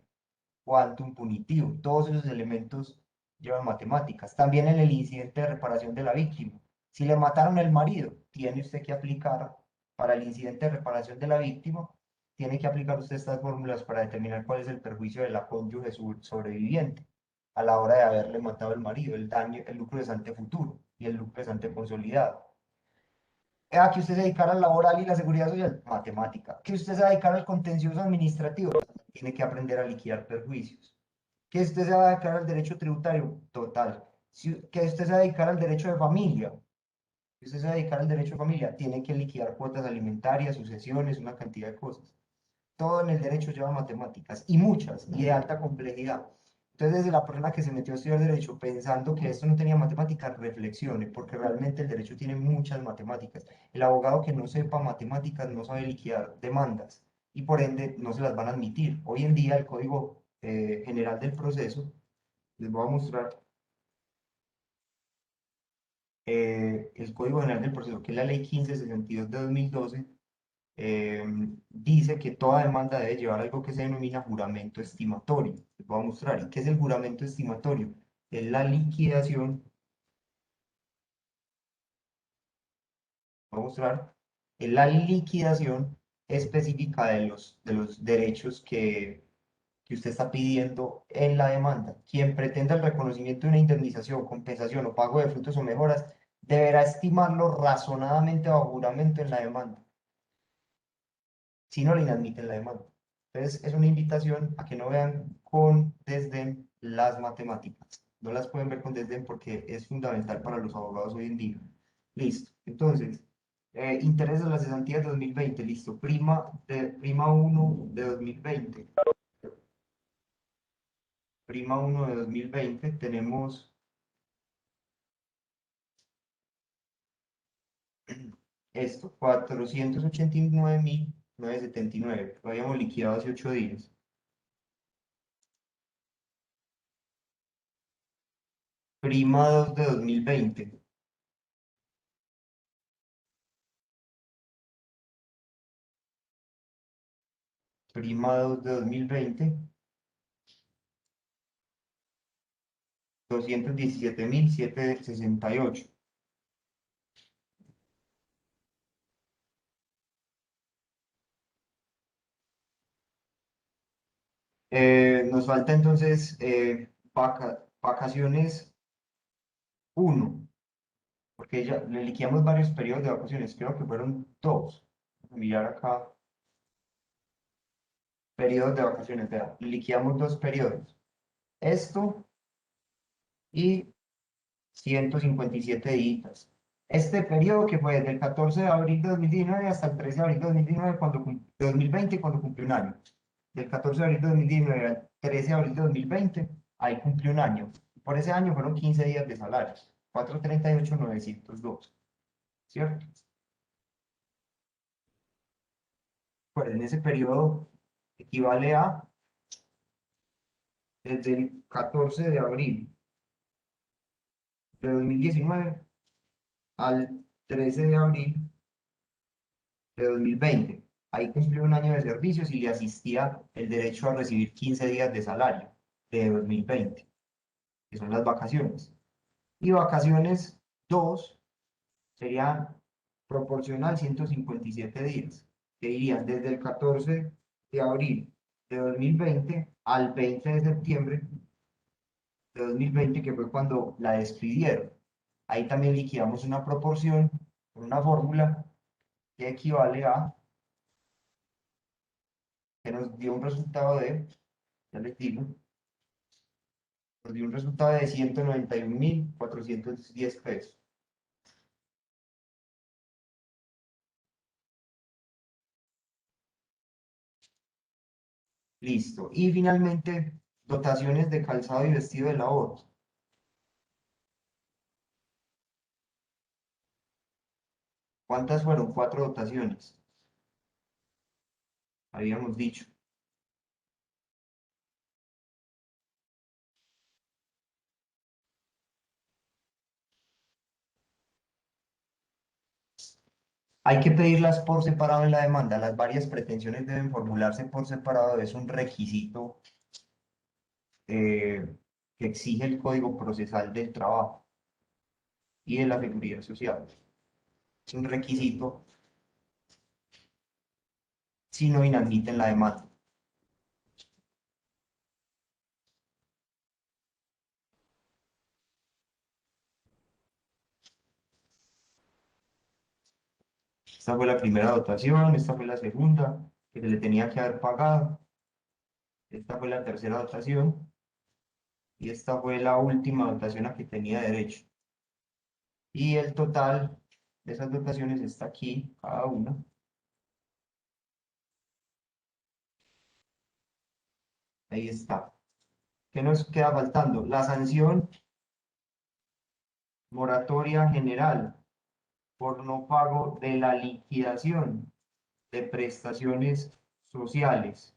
quantum punitivo, todos esos elementos llevan matemáticas. También en el incidente de reparación de la víctima. Si le mataron el marido, tiene usted que aplicar para el incidente de reparación de la víctima, tiene que aplicar usted estas fórmulas para determinar cuál es el perjuicio de la cónyuge sobreviviente a la hora de haberle matado el marido, el daño, el lucro cesante futuro y el lucro cesante consolidado. Que usted se dedicara al laboral y la seguridad social, matemática. Que usted se dedicara al contencioso administrativo, tiene que aprender a liquidar perjuicios. Que usted se va a dedicar al derecho tributario, total. Que usted se va a dedicar al derecho de familia, que usted se va a dedicar al derecho de familia, tiene que liquidar cuotas alimentarias, sucesiones, una cantidad de cosas. Todo en el derecho lleva matemáticas, y muchas, y de alta complejidad. Entonces, desde la persona que se metió a estudiar derecho pensando que esto no tenía matemáticas, reflexione, porque realmente el derecho tiene muchas matemáticas. El abogado que no sepa matemáticas no sabe liquidar demandas, y por ende no se las van a admitir. Hoy en día el Código General del Proceso, les voy a mostrar el Código General del Proceso, que es la Ley 1562 de 2012, dice que toda demanda debe llevar algo que se denomina juramento estimatorio. Les voy a mostrar. ¿Y qué es el juramento estimatorio? Es la liquidación, voy a mostrar, es la liquidación específica de los derechos que usted está pidiendo en la demanda. Quien pretenda el reconocimiento de una indemnización, compensación o pago de frutos o mejoras deberá estimarlo razonadamente bajo juramento en la demanda. Si no, le inadmiten la demanda. Entonces, es una invitación a que no vean con desdén las matemáticas. No las pueden ver con desdén porque es fundamental para los abogados hoy en día. Listo. Entonces, interés de las cesantías de 2020. Listo. Prima 1 de 2020. Prima 1 de 2020. Tenemos esto, 489.979. Lo habíamos liquidado hace 8 días. Prima 2 de 2020. Prima 2 de 2020. 217.768. Nos falta entonces vacaciones uno, porque ya le liquidamos varios periodos de vacaciones, creo que fueron dos. Voy a mirar acá, periodos de vacaciones, vea, liquidamos dos periodos. Esto y 157 días. Este periodo que fue desde el 14 de abril de 2019 hasta el 13 de abril de 2019, 2020, cuando cumplió un año. Del 14 de abril de 2019 al 13 de abril de 2020, ahí cumplió un año. Por ese año fueron 15 días de salarios, 438.902, ¿cierto? Pues en ese periodo equivale a, desde el 14 de abril de 2019 al 13 de abril de 2020. Ahí cumplió un año de servicios y le asistía el derecho a recibir 15 días de salario de 2020, que son las vacaciones. Y vacaciones 2 sería proporcional 157 días, que irían desde el 14 de abril de 2020 al 20 de septiembre de 2020, que fue cuando la despidieron. Ahí también liquidamos una proporción con una fórmula que equivale a, que nos dio un resultado de, ya les digo, nos dio un resultado de 191.410 pesos. Listo. Y finalmente, dotaciones de calzado y vestido de labor. ¿Cuántas fueron? 4 dotaciones. Habíamos dicho. Hay que pedirlas por separado en la demanda. Las varias pretensiones deben formularse por separado. Es un requisito que exige el Código Procesal del Trabajo y de la Seguridad Social. Es un requisito si no inadmiten la demanda. Esta fue la primera dotación, esta fue la segunda, que se le tenía que haber pagado. Esta fue la tercera dotación y esta fue la última dotación a que tenía derecho. Y el total de esas dotaciones está aquí, cada una. Ahí está. ¿Qué nos queda faltando? La sanción moratoria general por no pago de la liquidación de prestaciones sociales.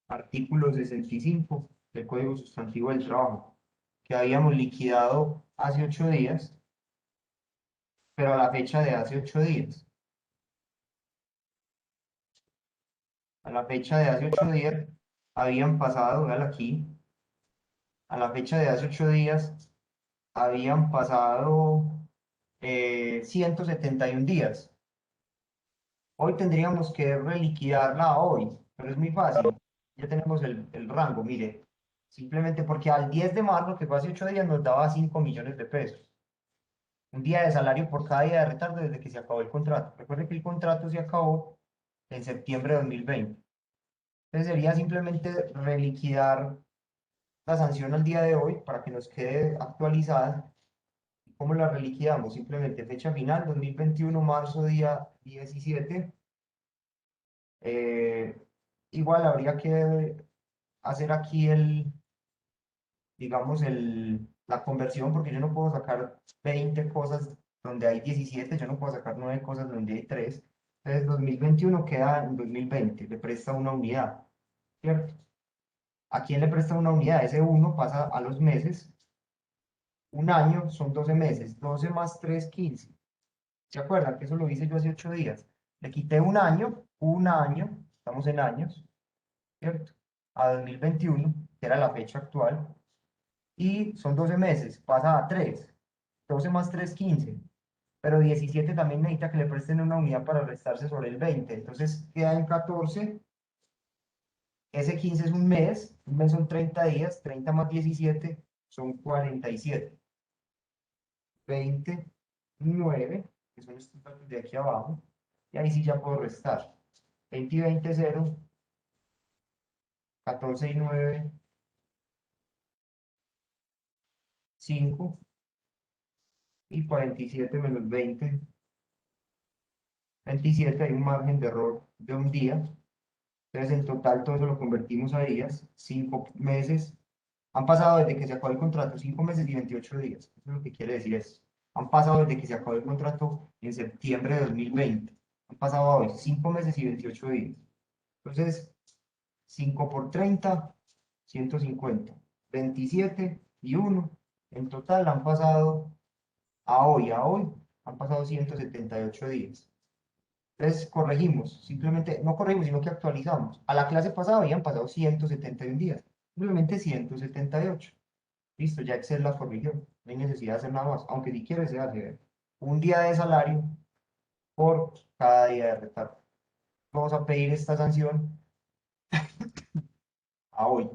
Artículo 65 del Código Sustantivo del Trabajo, que habíamos liquidado hace 8 días, pero a la fecha de hace 8 días. A la fecha de hace 8 días habían pasado, véala aquí, a la fecha de hace 8 días habían pasado 171 días. Hoy tendríamos que reliquidarla hoy, pero es muy fácil. Ya tenemos el rango, mire. Simplemente porque al 10 de marzo, que fue hace 8 días, nos daba 5 millones de pesos. Un día de salario por cada día de retardo desde que se acabó el contrato. Recuerde que el contrato se acabó en septiembre de 2020. Entonces sería simplemente reliquidar la sanción al día de hoy para que nos quede actualizada. ¿Cómo la reliquidamos? Simplemente fecha final, 2021, marzo, día 17. Igual habría que hacer aquí digamos, la conversión, porque yo no puedo sacar 20 cosas donde hay 17, yo no puedo sacar 9 cosas donde hay 3. Entonces, 2021 queda en 2020, le presta una unidad, ¿cierto? ¿A quién le presta una unidad? Ese 1 pasa a los meses. Un año son 12 meses, 12 más 3, 15. ¿Se acuerdan que eso lo hice yo hace 8 días? Le quité un año, estamos en años, ¿cierto? A 2021, que era la fecha actual, y son 12 meses, pasa a 3, 12 más 3, 15, pero 17 también necesita que le presten una unidad para restarse sobre el 20, entonces queda en 14, ese 15 es un mes son 30 días, 30 más 17 son 47, 20, 9, que son estos datos de aquí abajo, y ahí sí ya puedo restar, 20 y 20, 0, 14 y 9, 5, y 47 menos 20, 27, hay un margen de error de un día. Entonces, en total, todo eso lo convertimos a días. 5 meses. Han pasado desde que se acabó el contrato, 5 meses y 28 días. Eso es lo que quiere decir eso. Han pasado desde que se acabó el contrato en septiembre de 2020. Han pasado a hoy 5 meses y 28 días. Entonces, 5 por 30, 150. 27 y 1. En total han pasado a hoy, han pasado 178 días. Entonces corregimos, simplemente, no corregimos, sino que actualizamos. A la clase pasada habían pasado 171 días, simplemente 178. Listo, ya Excel la corrigió, no hay necesidad de hacer nada más, aunque si quieres se hace un día de salario por cada día de retardo. Vamos a pedir esta sanción a hoy,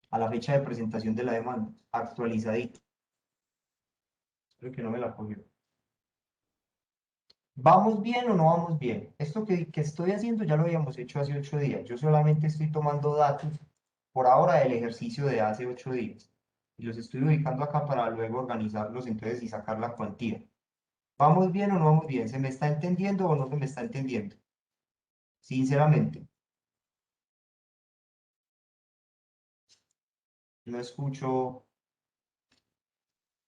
a la fecha de presentación de la demanda, actualizadita. Espero que no me la cogió. ¿Vamos bien o no vamos bien? Esto que estoy haciendo ya lo habíamos hecho hace 8 días. Yo solamente estoy tomando datos por ahora del ejercicio de hace 8 días. Y los estoy ubicando acá para luego organizarlos entonces y sacar la cuantía. ¿Vamos bien o no vamos bien? ¿Se me está entendiendo o no se me está entendiendo? Sinceramente, no escucho,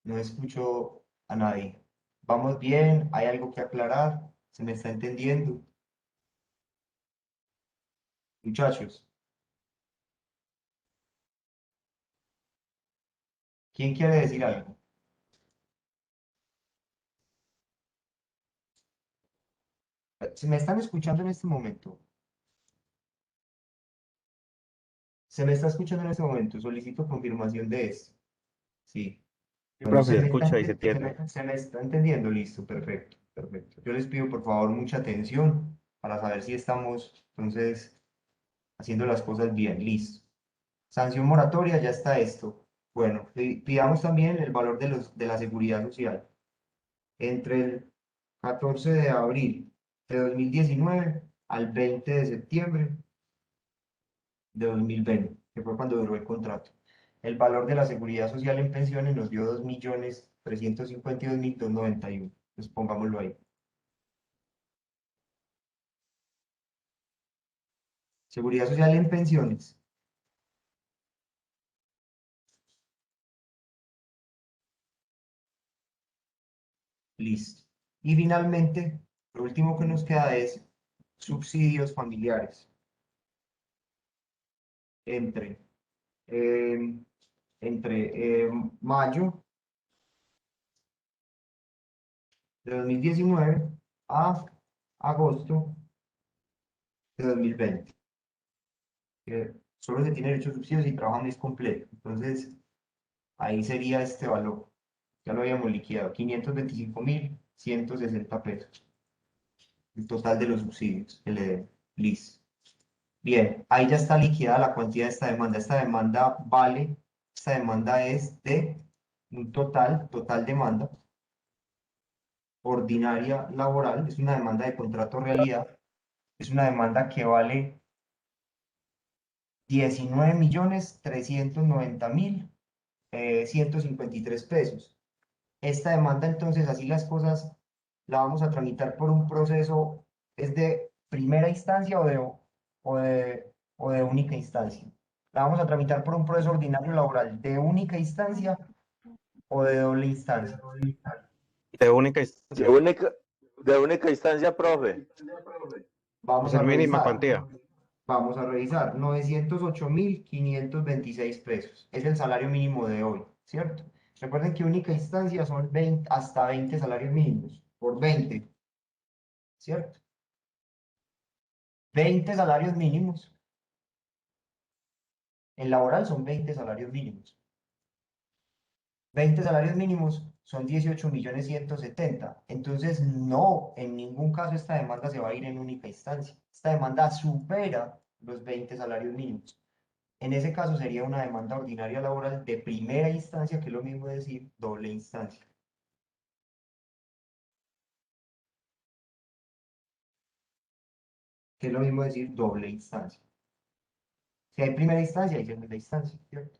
no escucho a nadie. ¿Vamos bien? ¿Hay algo que aclarar? ¿Se me está entendiendo? Muchachos, ¿quién quiere decir algo? ¿Se me están escuchando en este momento? Se me está escuchando en este momento. Solicito confirmación de esto. Sí. Sí, Bueno, profe, se escucha y se entiende. se me está entendiendo. Listo, perfecto, perfecto. Yo les pido por favor mucha atención para saber si estamos entonces haciendo las cosas bien. Listo. Sanción moratoria, ya está esto. Bueno, pidamos también el valor de la seguridad social. Entre el 14 de abril de 2019 al 20 de septiembre de 2020, que fue cuando duró el contrato. El valor de la seguridad social en pensiones nos dio 2.352.291. Pues pongámoslo ahí. Seguridad social en pensiones. Listo. Y finalmente, lo último que nos queda es subsidios familiares. Entre, eh, entre mayo de 2019 a agosto de 2020. Que solo se tiene derecho a subsidios si trabajan mes completo. Entonces, ahí sería este valor. Ya lo habíamos liquidado, 525.160 pesos. El total de los subsidios que le den. Listo. Bien, ahí ya está liquidada la cuantía de esta demanda. Esta demanda es de un total demanda ordinaria laboral, es una demanda de contrato realidad, es una demanda que vale 19.390.153 pesos. Esta demanda, entonces, así las cosas, la vamos a tramitar por un proceso, ¿es de primera instancia o de única instancia? La vamos a tramitar por un proceso ordinario laboral de única instancia o de doble instancia. De única De instancia. única, de única instancia, profe. Vamos Es a el mínima revisar. cuantía. Vamos a revisar. 908.526 pesos. Es el salario mínimo de hoy, ¿cierto? Recuerden que única instancia son hasta 20 salarios mínimos. Por 20, ¿cierto? 20 salarios mínimos. En laboral son 20 salarios mínimos. 20 salarios mínimos son 18.170.000. Entonces, no, en ningún caso esta demanda se va a ir en única instancia. Esta demanda supera los 20 salarios mínimos. En ese caso sería una demanda ordinaria laboral de primera instancia, que es lo mismo decir doble instancia. Que es lo mismo decir doble instancia. Si hay primera instancia, hay segunda instancia, ¿cierto?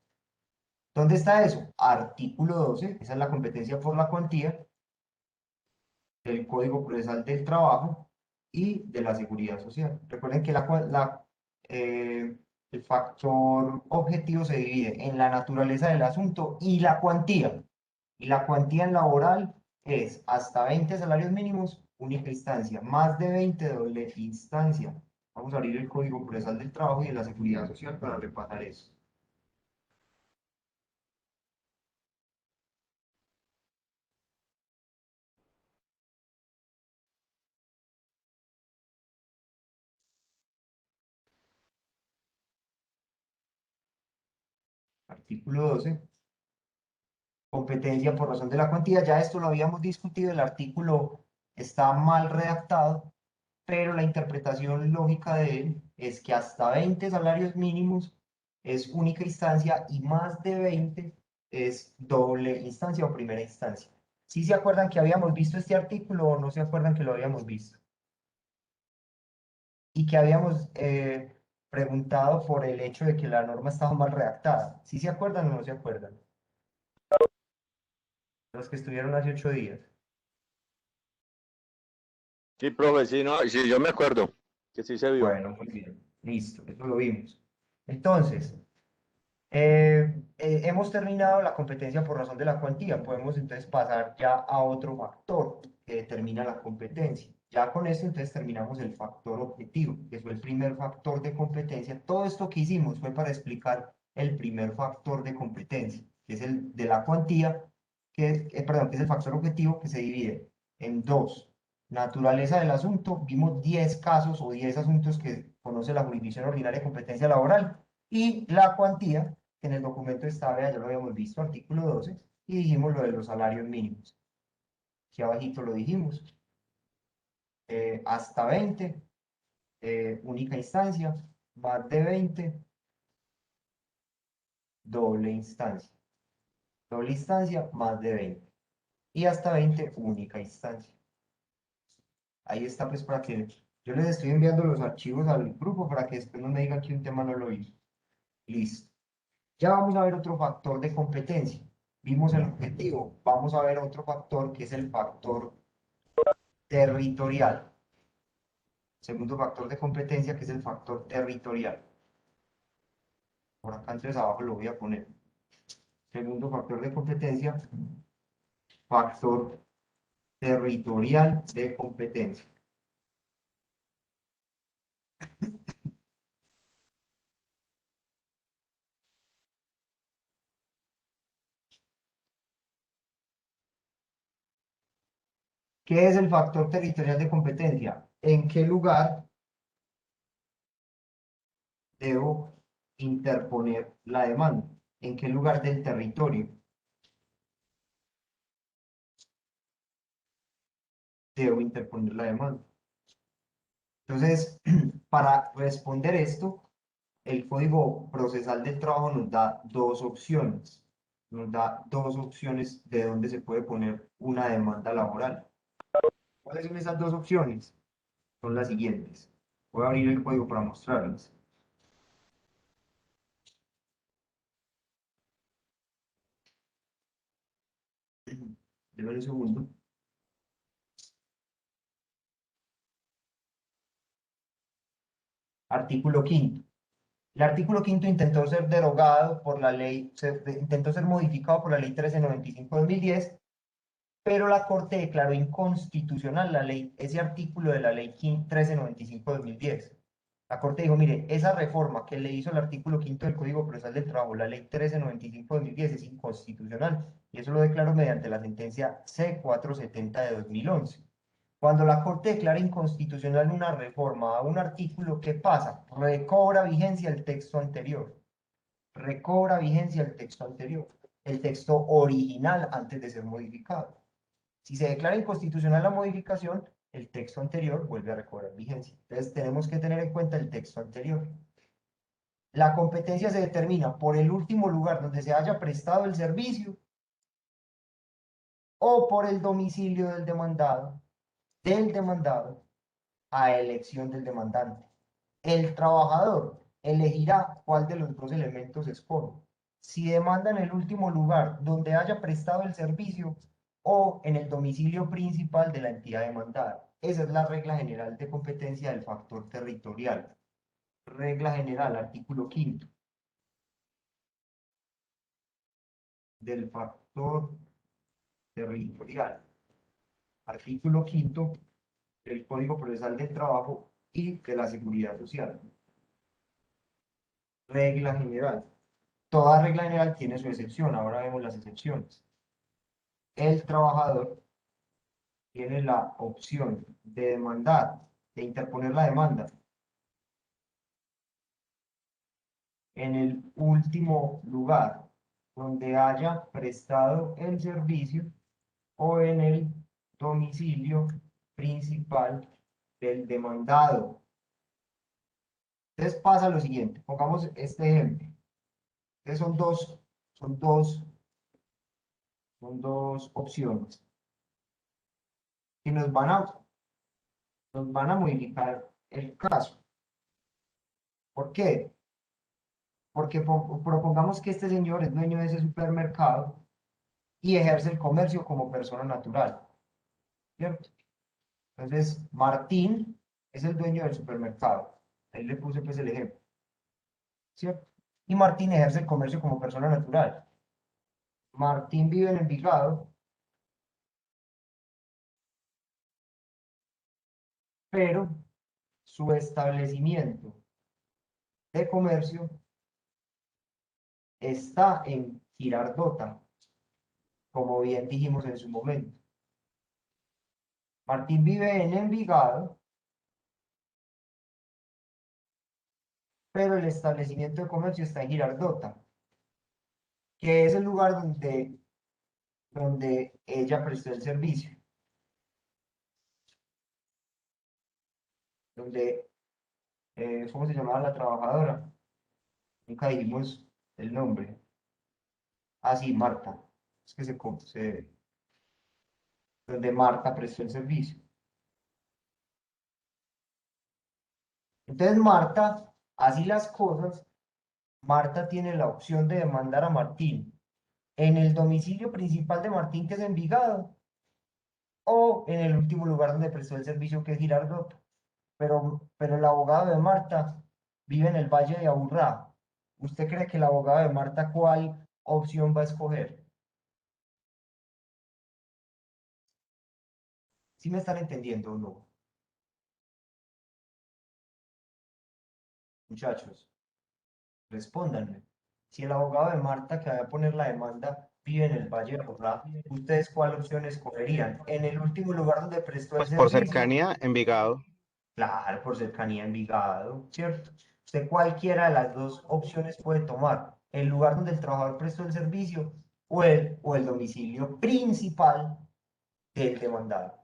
¿Dónde está eso? Artículo 12, esa es la competencia por la cuantía del Código Procesal del Trabajo y de la Seguridad Social. Recuerden que el factor objetivo se divide en la naturaleza del asunto y la cuantía. Y la cuantía en laboral es hasta 20 salarios mínimos, única instancia, más de 20 doble instancia. Vamos a abrir el Código Procesal del Trabajo y de la Seguridad Social para repasar eso. Artículo 12. Competencia por razón de la cuantía. Ya esto lo habíamos discutido, el artículo está mal redactado, pero la interpretación lógica de él es que hasta 20 salarios mínimos es única instancia y más de 20 es doble instancia o primera instancia. ¿Sí se acuerdan que habíamos visto este artículo o no se acuerdan que lo habíamos visto? Y que habíamos preguntado por el hecho de que la norma estaba mal redactada. ¿Sí se acuerdan o no se acuerdan? Los que estuvieron hace 8 días. Sí, profe, sí, no, sí, yo me acuerdo que sí se vio. Bueno, muy bien. Listo, eso lo vimos. Entonces, hemos terminado la competencia por razón de la cuantía. Podemos entonces pasar ya a otro factor que determina la competencia. Ya con esto entonces terminamos el factor objetivo, que fue el primer factor de competencia. Todo esto que hicimos fue para explicar el primer factor de competencia, que es el de la cuantía, perdón, que es el factor objetivo que se divide en dos. Naturaleza del asunto, vimos 10 casos o 10 asuntos que conoce la jurisdicción ordinaria de competencia laboral, y la cuantía, que en el documento está, vea, ya lo habíamos visto, artículo 12, y dijimos lo de los salarios mínimos. Aquí abajito lo dijimos. Hasta 20, única instancia, más de 20, doble instancia. Doble instancia, más de 20. Y hasta 20, única instancia. Ahí está, pues, para que yo les estoy enviando los archivos al grupo para que después no me digan que un tema no lo hizo. Listo. Ya vamos a ver otro factor de competencia. Vimos el objetivo. Vamos a ver otro factor que es el factor territorial. Segundo factor de competencia que es el factor territorial. Por acá entonces abajo lo voy a poner. Segundo factor de competencia, factor territorial de competencia. ¿Qué es el factor territorial de competencia? ¿En qué lugar debo interponer la demanda? ¿En qué lugar del territorio debo interponer la demanda? Entonces, para responder esto, el Código Procesal del Trabajo nos da dos opciones. Nos da dos opciones de dónde se puede poner una demanda laboral. ¿Cuáles son esas dos opciones? Son las siguientes. Voy a abrir el código para mostrarlas. Denme un segundo. Artículo quinto. El artículo quinto intentó ser derogado por la ley, intentó ser modificado por la ley 1395/2010, pero la Corte declaró inconstitucional la ley, ese artículo de la ley 1395/2010. La Corte dijo, mire, esa reforma que le hizo el artículo quinto del Código Procesal del Trabajo, la ley 1395/2010, es inconstitucional, y eso lo declaró mediante la sentencia C470 de 2011. Cuando la Corte declara inconstitucional una reforma a un artículo, ¿qué pasa? Recobra vigencia el texto anterior. Recobra vigencia el texto anterior. El texto original antes de ser modificado. Si se declara inconstitucional la modificación, el texto anterior vuelve a recobrar vigencia. Entonces tenemos que tener en cuenta el texto anterior. La competencia se determina por el último lugar donde se haya prestado el servicio o por el domicilio del demandado a elección del demandante. El trabajador elegirá cuál de los dos elementos expone. Si demanda en el último lugar donde haya prestado el servicio o en el domicilio principal de la entidad demandada. Esa es la regla general de competencia del factor territorial. Regla general, artículo quinto. Del factor territorial. Artículo quinto del Código Procesal del Trabajo y de la Seguridad Social. Regla general. Toda regla general tiene su excepción. Ahora vemos las excepciones. El trabajador tiene la opción de demandar, de interponer la demanda en el último lugar donde haya prestado el servicio o en el domicilio principal del demandado. Entonces pasa lo siguiente, pongamos este ejemplo. Entonces son dos opciones que nos van a modificar el caso. ¿Por qué? Porque propongamos que este señor es dueño de ese supermercado y ejerce el comercio como persona natural, ¿cierto? Entonces, Martín es el dueño del supermercado. Ahí le puse pues el ejemplo, ¿cierto? Y Martín ejerce el comercio como persona natural. Martín vive en Envigado, pero su establecimiento de comercio está en Girardota, como bien dijimos en su momento. Martín vive en Envigado, pero el establecimiento de comercio está en Girardota, que es el lugar donde ella prestó el servicio, donde, ¿cómo se llamaba la trabajadora? Nunca dijimos el nombre. Ah, sí, Marta. Es que donde Marta prestó el servicio. Entonces Marta, así las cosas, Marta tiene la opción de demandar a Martín en el domicilio principal de Martín, que es Envigado, o en el último lugar donde prestó el servicio, que es Girardot. Pero el abogado de Marta vive en el Valle de Aburrá. ¿Usted cree que el abogado de Marta cuál opción va a escoger? ¿Sí me están entendiendo o no? Muchachos, respóndanme. Si el abogado de Marta que va a poner la demanda vive en el Valle de Aburrá, ¿ustedes cuál opción escogerían? ¿En el último lugar donde prestó el Pues por servicio? cercanía, Envigado. Claro, por cercanía a Envigado, ¿cierto? Usted cualquiera de las dos opciones puede tomar, el lugar donde el trabajador prestó el servicio o el domicilio principal del demandado,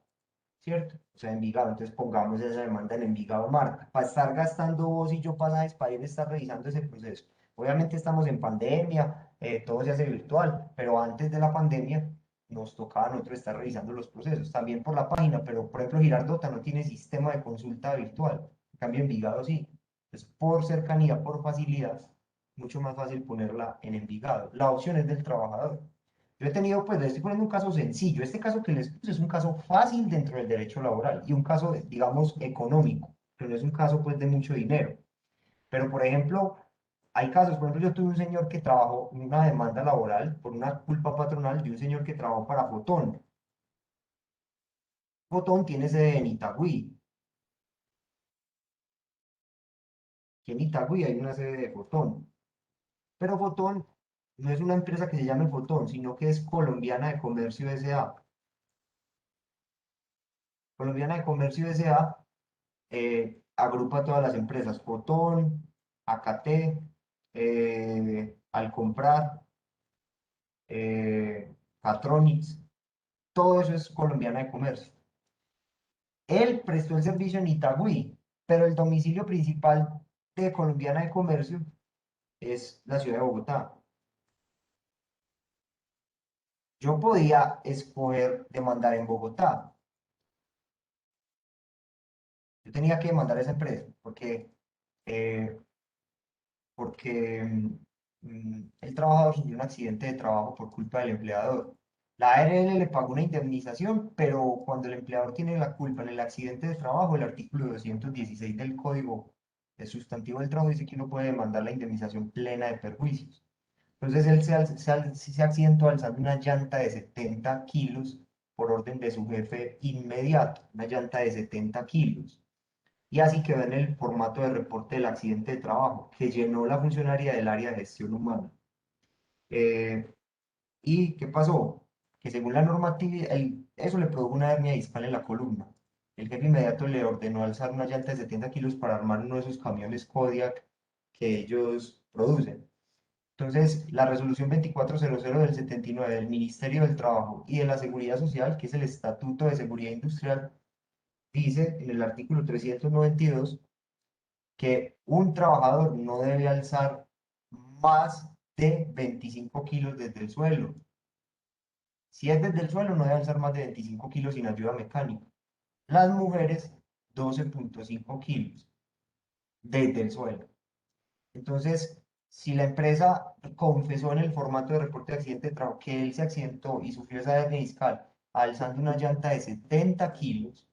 ¿cierto? O sea, Envigado, entonces pongamos esa demanda en Envigado Marta, para estar gastando vos y yo pasajes para ir a estar revisando ese proceso. Obviamente estamos en pandemia, todo se hace virtual, pero antes de la pandemia nos tocaba a nosotros estar revisando los procesos, también por la página, pero por ejemplo Girardota no tiene sistema de consulta virtual, en cambio Envigado sí. Entonces, por cercanía, por facilidad, mucho más fácil ponerla en Envigado. La opción es del trabajador. Yo he tenido, pues, les estoy poniendo un caso sencillo. Este caso que les puse es un caso fácil dentro del derecho laboral y un caso, digamos, económico, pero no es un caso, pues, de mucho dinero. Pero, por ejemplo, hay casos, por ejemplo, yo tuve un señor que trabajó en una demanda laboral por una culpa patronal de un señor que trabajó para Fotón. Fotón tiene sede en Itagüí, que en Itagüí hay una sede de Fotón. Pero Fotón no es una empresa que se llame Fotón, sino que es Colombiana de Comercio S.A. Colombiana de Comercio S.A. Agrupa todas las empresas, Fotón, AKT, Al Comprar, Catronics, todo eso es Colombiana de Comercio. Él prestó el servicio en Itagüí, pero el domicilio principal de Colombiana de Comercio es la ciudad de Bogotá. Yo podía escoger demandar en Bogotá. Yo tenía que demandar a esa empresa eh, porque el trabajador sufrió un accidente de trabajo por culpa del empleador. La ARL le pagó una indemnización, pero cuando el empleador tiene la culpa en el accidente de trabajo, el artículo 216 del Código de Sustantivo del Trabajo dice que uno puede demandar la indemnización plena de perjuicios. Entonces él se accidentó alzando una llanta de 70 kilos por orden de su jefe inmediato, una llanta de 70 kilos. Y así quedó en el formato de reporte del accidente de trabajo que llenó la funcionaria del área de gestión humana. Eh, ¿Y qué pasó? Que según la normativa, eso le produjo una hernia discal en la columna. El jefe inmediato le ordenó alzar una llanta de 70 kilos para armar uno de esos camiones Kodiak que ellos producen. Entonces, la resolución 2400 del 79 del Ministerio del Trabajo y de la Seguridad Social, que es el Estatuto de Seguridad Industrial, dice en el artículo 392 que un trabajador no debe alzar más de 25 kilos desde el suelo. Si es desde el suelo, no debe alzar más de 25 kilos sin ayuda mecánica. Las mujeres, 12,5 kilos desde el suelo. Entonces, si la empresa confesó en el formato de reporte de accidente de trabajo que él se accidentó y sufrió esa hernia discal alzando una llanta de 70 kilos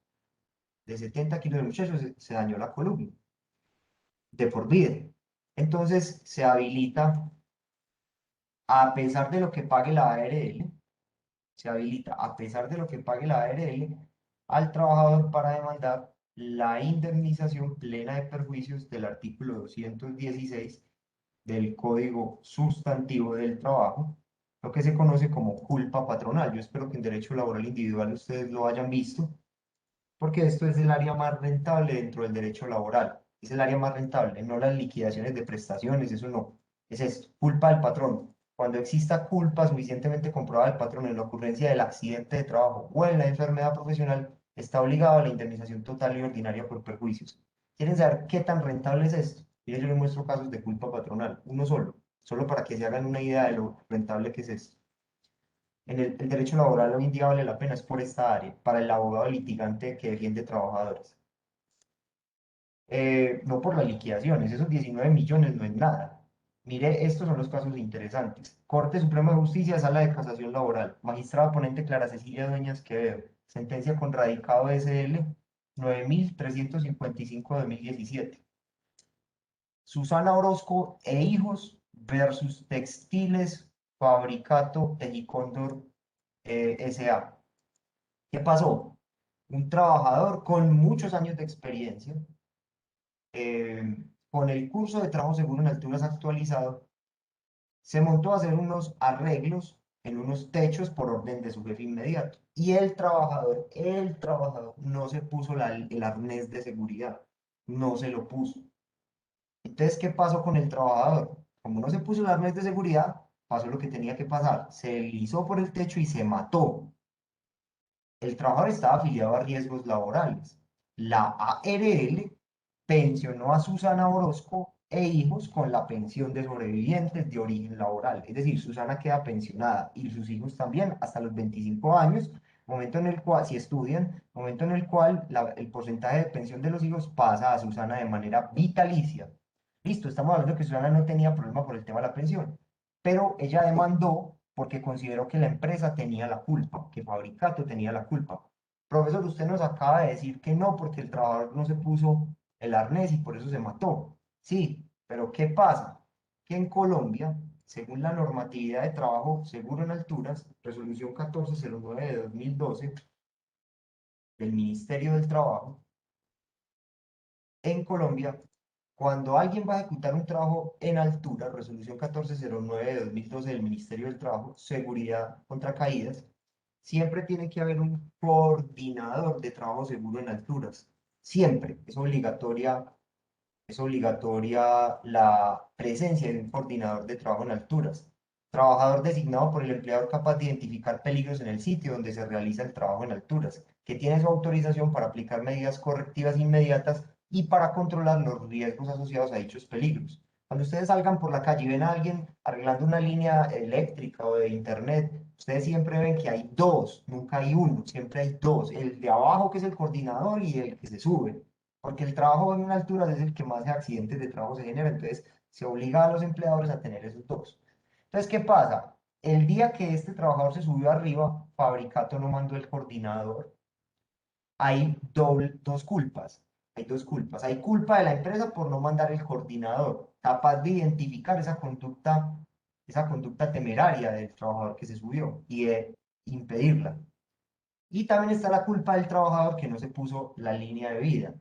de muchacho, se dañó la columna de por vida. Entonces, se habilita a pesar de lo que pague la ARL, se habilita a pesar de lo que pague la ARL al trabajador para demandar la indemnización plena de perjuicios del artículo 216 del Código Sustantivo del Trabajo, lo que se conoce como culpa patronal. Yo espero que en derecho laboral individual ustedes lo hayan visto, porque esto es el área más rentable dentro del derecho laboral. Es el área más rentable, no las liquidaciones de prestaciones, eso no. Es esto, culpa del patrón. Cuando exista culpa suficientemente comprobada del patrón en la ocurrencia del accidente de trabajo o en la enfermedad profesional, está obligado a la indemnización total y ordinaria por perjuicios. ¿Quieren saber qué tan rentable es esto? Yo les muestro casos de culpa patronal, uno solo para que se hagan una idea de lo rentable que es esto. El derecho laboral hoy en día vale la pena, es por esta área, para el abogado litigante que defiende trabajadores. no por las liquidaciones, esos 19 millones no es nada. Mire, estos son los casos interesantes. Corte Suprema de Justicia, Sala de Casación Laboral. Magistrada ponente Clara Cecilia Dueñas Quevedo. Sentencia con radicado SL 9355/2017. Susana Orozco e hijos versus Textiles Fabricato Tejicóndor S.A. ¿Qué pasó? Un trabajador con muchos años de experiencia, con el curso de trabajo seguro en alturas actualizado, se montó a hacer unos arreglos en unos techos por orden de su jefe inmediato. Y el trabajador no se puso el arnés de seguridad, no se lo puso. Entonces, ¿qué pasó con el trabajador? Como no se puso el arnés de seguridad, pasó lo que tenía que pasar. Se deslizó por el techo y se mató. El trabajador estaba afiliado a riesgos laborales. La ARL pensionó a Susana Orozco e hijos con la pensión de sobrevivientes de origen laboral. Es decir, Susana queda pensionada y sus hijos también hasta los 25 años, momento en el cual, si estudian, momento en el cual el porcentaje de pensión de los hijos pasa a Susana de manera vitalicia. Listo, estamos hablando de que Susana no tenía problema por el tema de la pensión, pero ella demandó porque consideró que la empresa tenía la culpa, que Fabricato tenía la culpa. Profesor, usted nos acaba de decir que no, porque el trabajador no se puso el arnés y por eso se mató. Sí, pero ¿qué pasa? Que en Colombia, según la normatividad de trabajo seguro en alturas, resolución 1409 de 2012 del Ministerio del Trabajo, en Colombia, cuando alguien va a ejecutar un trabajo en altura, resolución 1409 de 2012 del Ministerio del Trabajo, seguridad contra caídas, siempre tiene que haber un coordinador de trabajo seguro en alturas. Siempre es obligatoria la presencia de un coordinador de trabajo en alturas. Trabajador designado por el empleador capaz de identificar peligros en el sitio donde se realiza el trabajo en alturas, que tiene su autorización para aplicar medidas correctivas inmediatas y para controlar los riesgos asociados a dichos peligros. Cuando ustedes salgan por la calle y ven a alguien arreglando una línea eléctrica o de internet, ustedes siempre ven que hay dos, nunca hay uno, siempre hay dos, el de abajo que es el coordinador y el que se sube, porque el trabajo en una altura es el que más accidentes de trabajo se genera, entonces se obliga a los empleadores a tener esos dos. Entonces, ¿qué pasa? El día que este trabajador se subió arriba, Fabricato no mandó el coordinador, hay dos culpas. Hay dos culpas. Hay culpa de la empresa por no mandar el coordinador, capaz de identificar esa conducta temeraria del trabajador que se subió y de impedirla. Y también está la culpa del trabajador que no se puso la línea de vida.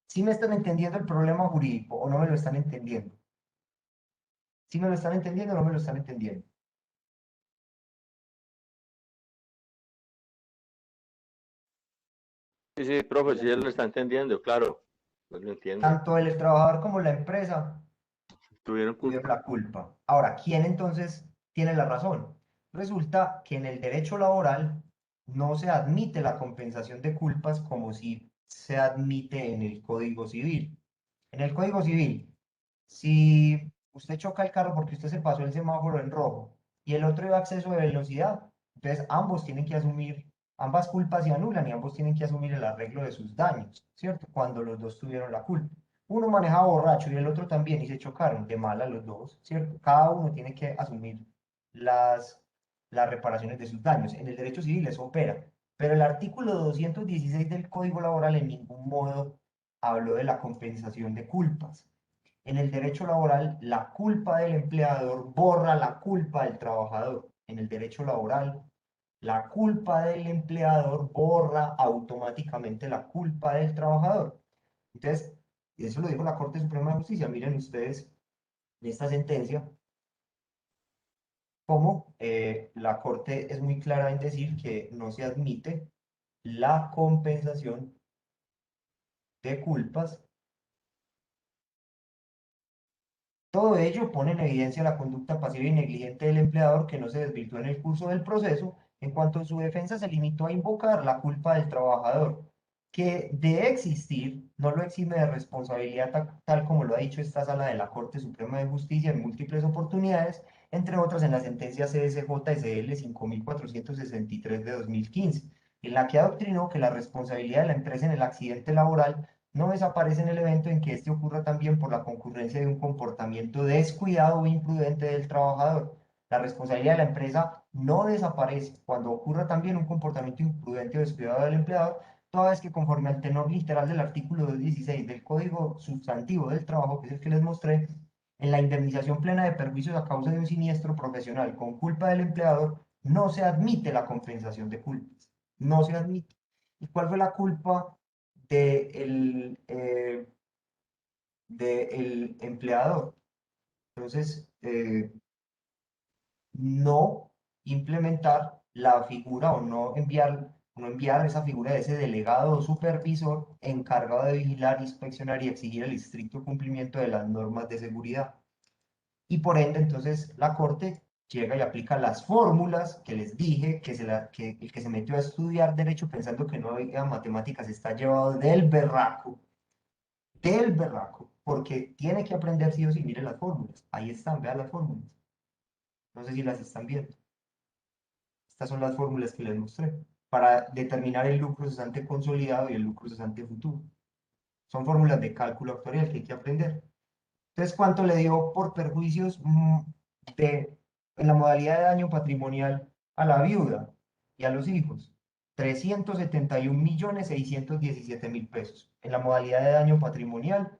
¿Sí me están entendiendo el problema jurídico o no me lo están entendiendo? ¿Sí me lo están entendiendo o no me lo están entendiendo? Sí, sí, profe, sí él lo está entendiendo, claro, pues lo entiendo. Tanto el trabajador como la empresa Tuvieron tuvieron culpa. la culpa. Ahora, ¿quién entonces tiene la razón? Resulta que en el derecho laboral no se admite la compensación de culpas como si se admite en el Código Civil. En el Código Civil, si usted choca el carro porque usted se pasó el semáforo en rojo y el otro iba a exceso de velocidad, entonces ambos tienen que asumir, ambas culpas se anulan y ambos tienen que asumir el arreglo de sus daños, ¿cierto? Cuando los dos tuvieron la culpa. Uno manejaba borracho y el otro también y se chocaron de mala los dos, ¿cierto? Cada uno tiene que asumir las, las reparaciones de sus daños. En el derecho civil eso opera, pero el artículo 216 del Código Laboral en ningún modo habló de la compensación de culpas. En el derecho laboral, la culpa del empleador borra la culpa del trabajador. En el derecho laboral, la culpa del empleador borra automáticamente la culpa del trabajador. Entonces, y eso lo dijo la Corte Suprema de Justicia. Miren ustedes en esta sentencia cómo la Corte es muy clara en decir que no se admite la compensación de culpas. Todo ello pone en evidencia la conducta pasiva y negligente del empleador que no se desvirtuó en el curso del proceso, en cuanto su defensa se limitó a invocar la culpa del trabajador, que de existir no lo exime de responsabilidad tal como lo ha dicho esta sala de la Corte Suprema de Justicia en múltiples oportunidades, entre otras en la sentencia CSJ-SL 5463 de 2015, en la que adoctrinó que la responsabilidad de la empresa en el accidente laboral no desaparece en el evento en que este ocurra también por la concurrencia de un comportamiento descuidado o imprudente del trabajador. La responsabilidad de la empresa no desaparece cuando ocurra también un comportamiento imprudente o descuidado del empleador, toda vez que conforme al tenor literal del artículo 216 del Código Sustantivo del Trabajo, que es el que les mostré, en la indemnización plena de perjuicios a causa de un siniestro profesional con culpa del empleador, no se admite la compensación de culpas. No se admite. ¿Y cuál fue la culpa del empleador? Entonces, no implementar la figura o no enviar esa figura de ese delegado o supervisor encargado de vigilar, inspeccionar y exigir el estricto cumplimiento de las normas de seguridad. Y por ende, entonces, la Corte llega y aplica las fórmulas que les dije, que el que se metió a estudiar derecho pensando que no había matemáticas está llevado del berraco, porque tiene que aprender sí o sí, mire las fórmulas, ahí están, vean las fórmulas, no sé si las están viendo, estas son las fórmulas que les mostré, para determinar el lucro cesante consolidado y el lucro cesante futuro. Son fórmulas de cálculo actuarial que hay que aprender. Entonces, ¿cuánto le dio por perjuicios en la modalidad de daño patrimonial a la viuda y a los hijos? 371.617.000 pesos. En la modalidad de daño patrimonial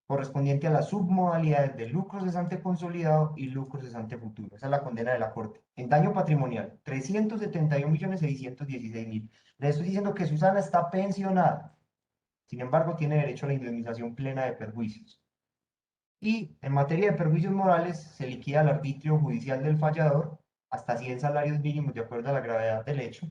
correspondiente a las submodalidades de lucro cesante consolidado y lucro cesante futuro. Esa es la condena de la Corte. En daño patrimonial, 371.616.000. Le estoy diciendo que Susana está pensionada. Sin embargo, tiene derecho a la indemnización plena de perjuicios. Y en materia de perjuicios morales, se liquida el arbitrio judicial del fallador hasta 100 salarios mínimos de acuerdo a la gravedad del hecho.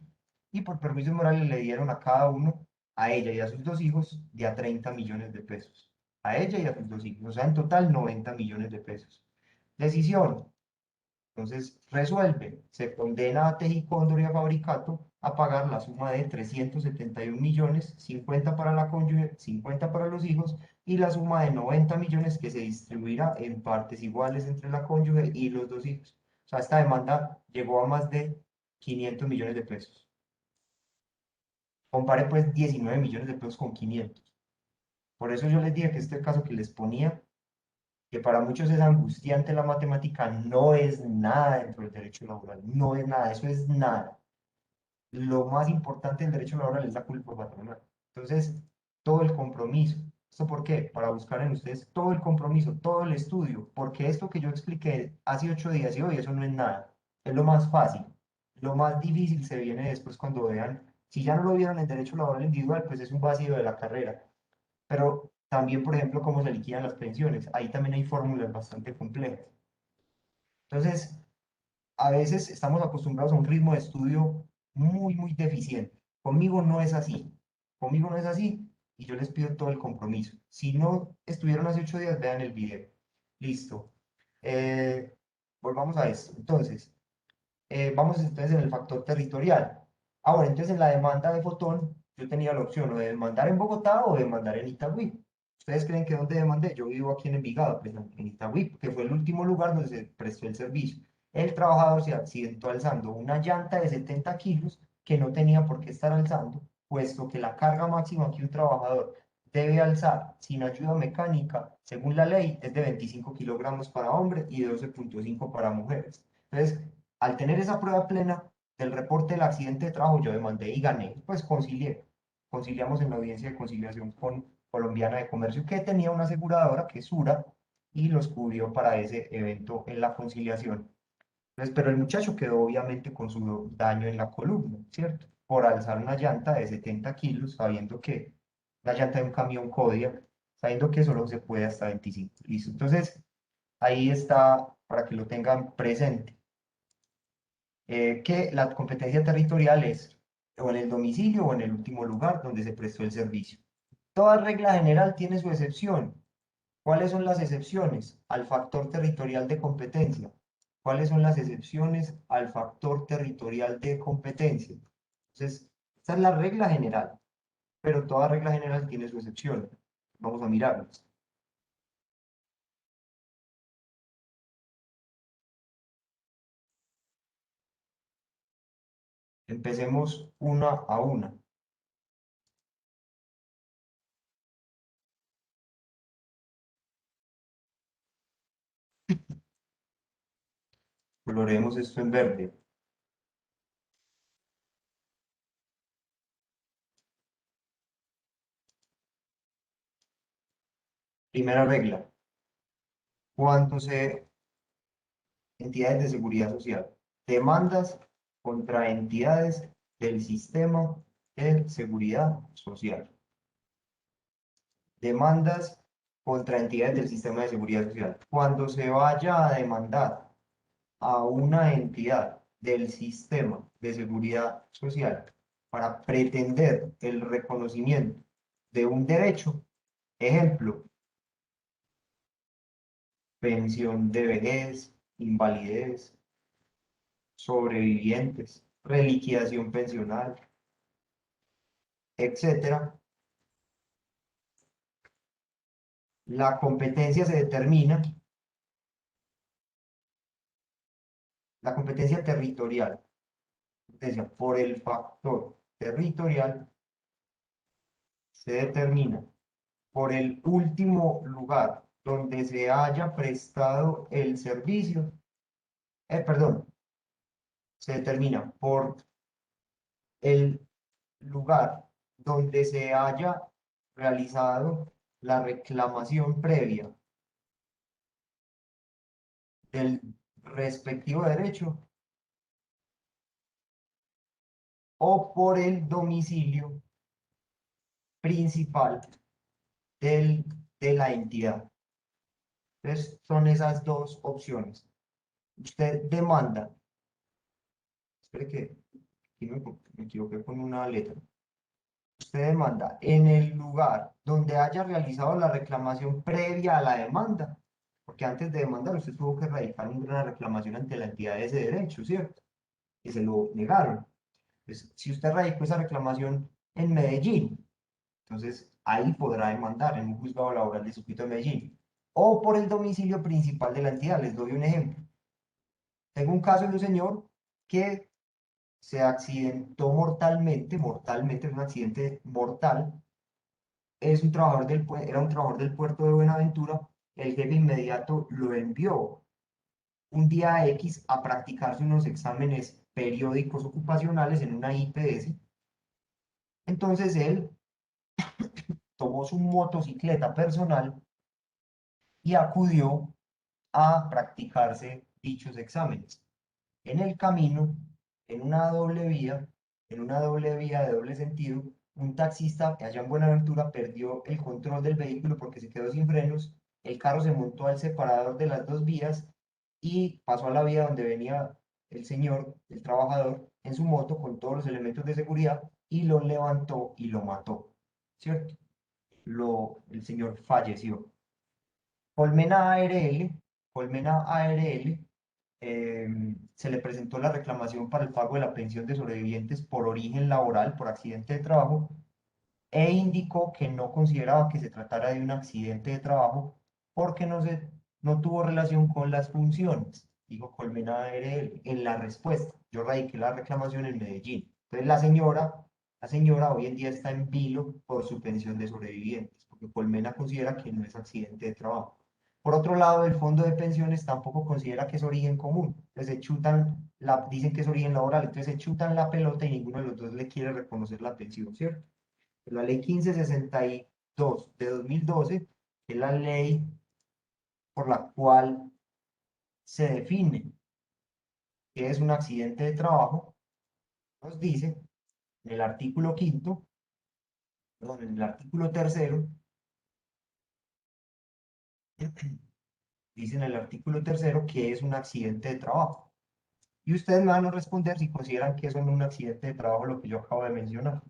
Y por perjuicios morales le dieron a cada uno, a ella y a sus dos hijos, de a 30 millones de pesos. A ella y a sus dos hijos. O sea, en total 90 millones de pesos. Decisión. Entonces, resuelve. Se condena a Teji Cóndor y a Fabricato a pagar la suma de 371 millones, 50 para la cónyuge, 50 para los hijos, y la suma de 90 millones que se distribuirá en partes iguales entre la cónyuge y los dos hijos. O sea, esta demanda llegó a más de 500 millones de pesos. Compare pues 19 millones de pesos con 500. Por eso yo les dije que este caso que les ponía, que para muchos es angustiante la matemática, no es nada dentro del derecho laboral, no es nada, eso es nada. Lo más importante del derecho laboral es la culpa patronal. Entonces, todo el compromiso. ¿Esto por qué? Para buscar en ustedes todo el compromiso, todo el estudio, porque esto que yo expliqué hace 8 días y hoy, eso no es nada. Es lo más fácil. Lo más difícil se viene después cuando vean, si ya no lo vieron en derecho laboral individual, pues es un vacío de la carrera. Pero también, por ejemplo, cómo se liquidan las pensiones. Ahí también hay fórmulas bastante complejas. Entonces, a veces estamos acostumbrados a un ritmo de estudio muy, muy deficiente. Conmigo no es así. Conmigo no es así y yo les pido todo el compromiso. Si no estuvieron hace 8 días, vean el video. Listo. Eh, Volvamos a esto. Entonces, vamos entonces en el factor territorial. Ahora, entonces en la demanda de Fotón, yo tenía la opción o de demandar en Bogotá o de demandar en Itagüí. ¿Ustedes creen que dónde demandé? Yo vivo aquí en Envigado, pues en Itagüí, que fue el último lugar donde se prestó el servicio. El trabajador se accidentó alzando una llanta de 70 kilos que no tenía por qué estar alzando, puesto que la carga máxima que un trabajador debe alzar sin ayuda mecánica, según la ley, es de 25 kilogramos para hombres y de 12,5 para mujeres. Entonces, al tener esa prueba plena del reporte del accidente de trabajo, yo demandé y gané, pues concilié. Conciliamos en la audiencia de conciliación con Colombiana de Comercio, que tenía una aseguradora, que es Sura, y los cubrió para ese evento en la conciliación. Entonces, pero el muchacho quedó obviamente con su daño en la columna, ¿cierto? Por alzar una llanta de 70 kilos, sabiendo que la llanta de un camión Kodiak, sabiendo que solo se puede hasta 25. Listo. Entonces, ahí está para que lo tengan presente. Que la competencia territorial es o en el domicilio o en el último lugar donde se prestó el servicio. Toda regla general tiene su excepción. ¿Cuáles son las excepciones? Al factor territorial de competencia. ¿Cuáles son las excepciones al factor territorial de competencia? Entonces, esta es la regla general, pero toda regla general tiene su excepción. Vamos a mirarlas. Empecemos una a una. Coloremos esto en verde. Primera regla. Entidades de seguridad social. Demandas contra entidades del sistema de seguridad social. Demandas contra entidades del sistema de seguridad social. Cuando se vaya a demandar a una entidad del sistema de seguridad social para pretender el reconocimiento de un derecho, ejemplo, pensión de vejez, invalidez, sobrevivientes, reliquidación pensional, etcétera, la competencia se determina, la competencia territorial, por el factor territorial, se determina por el último lugar donde se haya prestado el servicio, perdón, se determina por el lugar donde se haya realizado la reclamación previa del respectivo derecho o por el domicilio principal de la entidad. Entonces, son esas dos opciones. Usted demanda, espere que aquí me equivoqué con una letra. Usted demanda en el lugar donde haya realizado la reclamación previa a la demanda, porque antes de demandar usted tuvo que radicar una reclamación ante la entidad de ese derecho, ¿cierto? Y se lo negaron. Pues, si usted radicó esa reclamación en Medellín, entonces ahí podrá demandar en un juzgado laboral de circuito de Medellín. O por el domicilio principal de la entidad. Les doy un ejemplo. Tengo un caso de un señor que se accidentó mortalmente, es un accidente mortal. Era un trabajador del puerto de Buenaventura. El jefe inmediato lo envió un día X a practicarse unos exámenes periódicos ocupacionales en una IPS. Entonces él tomó su motocicleta personal y acudió a practicarse dichos exámenes. En el camino, en una doble vía, de doble sentido, un taxista allá en Buenaventura perdió el control del vehículo porque se quedó sin frenos, el carro se montó al separador de las dos vías y pasó a la vía donde venía el señor, el trabajador, en su moto con todos los elementos de seguridad y lo levantó y lo mató, ¿cierto? El señor falleció. Colmena ARL, Colmena ARL, se le presentó la reclamación para el pago de la pensión de sobrevivientes por origen laboral, por accidente de trabajo, e indicó que no consideraba que se tratara de un accidente de trabajo porque no tuvo relación con las funciones, dijo Colmena ARL en la respuesta. Yo radiqué la reclamación en Medellín. Entonces la señora hoy en día está en vilo por su pensión de sobrevivientes, porque Colmena considera que no es accidente de trabajo. Por otro lado, el fondo de pensiones tampoco considera que es origen común. Entonces dicen que es origen laboral, entonces se chutan la pelota y ninguno de los dos le quiere reconocer la pensión, ¿cierto? La ley 1562 de 2012 es la ley por la cual se define qué es un accidente de trabajo. Nos dice en el artículo quinto, perdón, en el artículo tercero, dice en el artículo tercero que es un accidente de trabajo. Y ustedes me van a responder si consideran que eso no es un accidente de trabajo, lo que yo acabo de mencionar.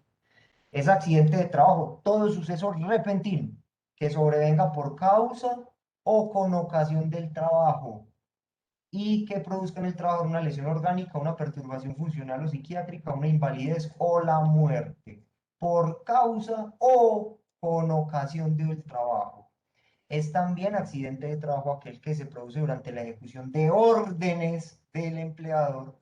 Es accidente de trabajo todo suceso repentino que sobrevenga por causa o con ocasión del trabajo y que produzca en el trabajo una lesión orgánica, una perturbación funcional o psiquiátrica, una invalidez o la muerte por causa o con ocasión del trabajo. Es también accidente de trabajo aquel que se produce durante la ejecución de órdenes del empleador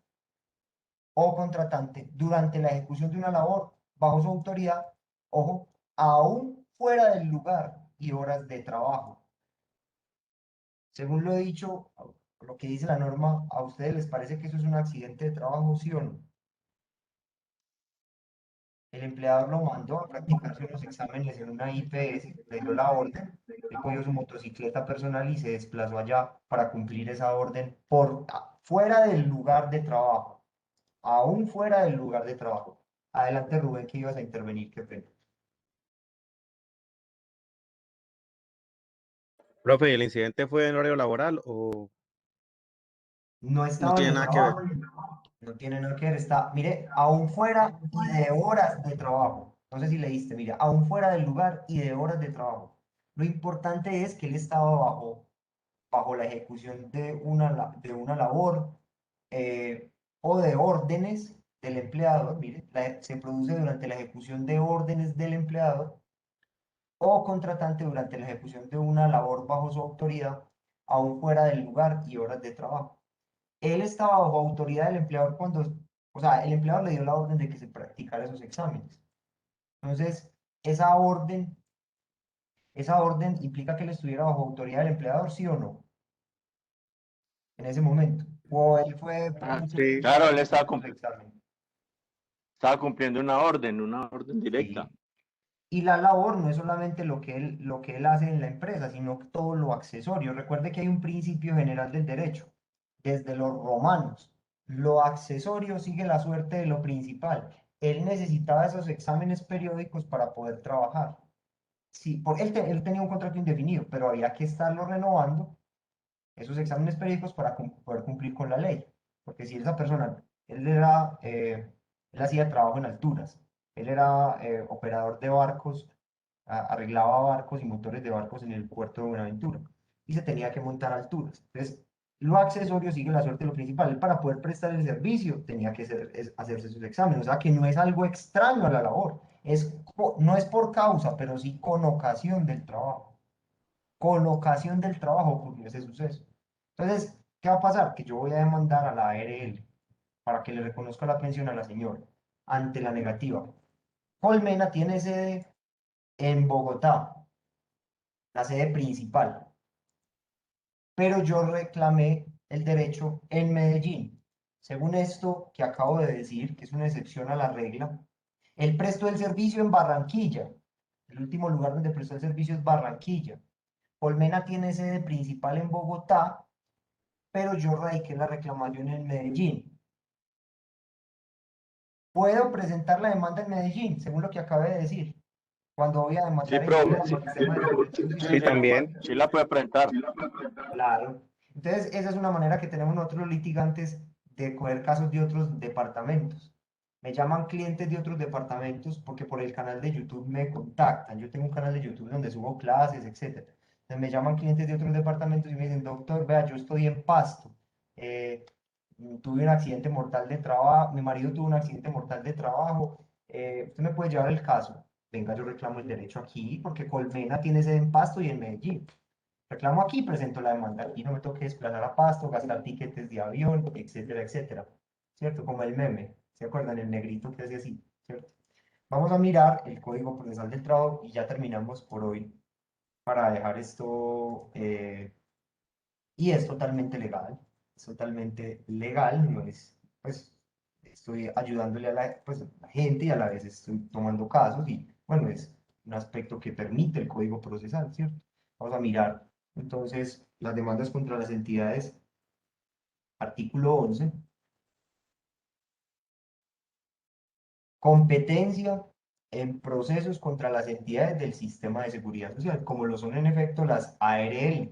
o contratante durante la ejecución de una labor bajo su autoridad, ojo, aún fuera del lugar y horas de trabajo. Según lo dicho Por lo que dice la norma, ¿a ustedes les parece que eso es un accidente de trabajo, sí o no? El empleador lo mandó a practicarse unos exámenes en una IPS, le dio la orden, él cogió su motocicleta personal y se desplazó allá para cumplir esa orden fuera del lugar de trabajo, aún fuera del lugar de trabajo. Adelante, Rubén, que ibas a intervenir, qué pena. Profe, ¿y el incidente fue en horario laboral o No no estaba en tiene el nada que ver? trabajo, no tiene nada que ver, está, mire, aún fuera y de horas de trabajo. No sé si leíste, mire, aún fuera del lugar y de horas de trabajo. Lo importante es que él estaba bajo la ejecución de una labor o de órdenes del empleador. Mire, se produce durante la ejecución de órdenes del empleador o contratante durante la ejecución de una labor bajo su autoridad, aún fuera del lugar y horas de trabajo. Él estaba bajo autoridad del empleador cuando, o sea, el empleador le dio la orden de que se practicara esos exámenes. Entonces, esa orden implica que él estuviera bajo autoridad del empleador, ¿sí o no? En ese momento. O él fue por Ah, mucho sí. tiempo Claro, él practicando ese examen. estaba cumpliendo una orden directa. Sí. Y la labor no es solamente lo que él hace en la empresa, sino todo lo accesorio. Recuerde que hay un principio general del derecho, desde los romanos. Lo accesorio sigue la suerte de lo principal. Él necesitaba esos exámenes periódicos para poder trabajar. Sí, él tenía un contrato indefinido, pero había que estarlo renovando esos exámenes periódicos para poder cumplir con la ley. Porque si esa persona, él hacía trabajo en alturas, él era operador de barcos, arreglaba barcos y motores de barcos en el puerto de Buenaventura y se tenía que montar a alturas. Entonces, lo accesorio sigue la suerte de lo principal. Él para poder prestar el servicio tenía que hacerse sus exámenes, o sea que no es algo extraño a la labor, no es por causa, pero sí con ocasión del trabajo. Con ocasión del trabajo ocurrió ese suceso. Entonces, ¿qué va a pasar? Que yo voy a demandar a la ARL para que le reconozca la pensión a la señora ante la negativa. Colmena tiene sede en Bogotá, la sede principal, pero yo reclamé el derecho en Medellín. Según esto que acabo de decir, que es una excepción a la regla, él prestó el servicio en Barranquilla. El último lugar donde prestó el servicio es Barranquilla. Colmena tiene sede principal en Bogotá, pero yo radiqué la reclamación en Medellín. Puedo presentar la demanda en Medellín, según lo que acabé de decir, cuando voy a Sí, demandar en profe. contra del sistema de seguridad Sí, social. también. Sí la puede presentar. Claro. Entonces, esa es una manera que tenemos nosotros los litigantes de coger casos de otros departamentos. Me llaman clientes de otros departamentos porque por el canal de YouTube me contactan. Yo tengo un canal de YouTube donde subo clases, etcétera. Entonces me llaman clientes de otros departamentos y me dicen, doctor, vea, yo estoy en Pasto. eh, tuve un accidente mortal de trabajo, mi marido tuvo un accidente mortal de trabajo. ¿Usted me puede llevar el caso? Venga, yo reclamo el derecho aquí porque Colmena tiene sede en Pasto y en Medellín. Reclamo aquí, presento la demanda aquí, no me toque desplazar a Pasto, gastar tiquetes de avión, etcétera, etcétera. ¿Cierto? Como el meme, ¿se acuerdan? El negrito que hace así, ¿cierto? Vamos a mirar el Código Procesal del Trabajo y ya terminamos por hoy para dejar esto, y es totalmente legal, no es, pues, estoy ayudándole a pues, a la gente y a la vez estoy tomando casos y, bueno, es un aspecto que permite el Código Procesal, ¿cierto? Vamos a mirar entonces las demandas contra las entidades, artículo 11, competencia en procesos contra las entidades del sistema de seguridad social, como lo son en efecto las ARL.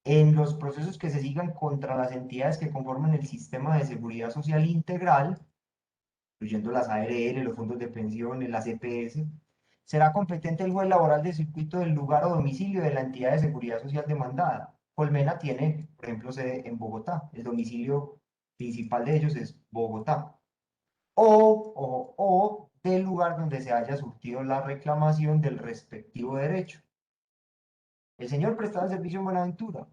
En los procesos que se sigan contra las entidades que conforman el sistema de seguridad social integral, incluyendo las ARL, los fondos de pensiones, las EPS, será competente el juez laboral del circuito del lugar o domicilio de la entidad de seguridad social demandada. Colmena tiene, por ejemplo, sede en Bogotá. El domicilio principal de ellos es Bogotá. O del lugar donde se haya surtido la reclamación del respectivo derecho. El señor prestaba el servicio en Buenaventura.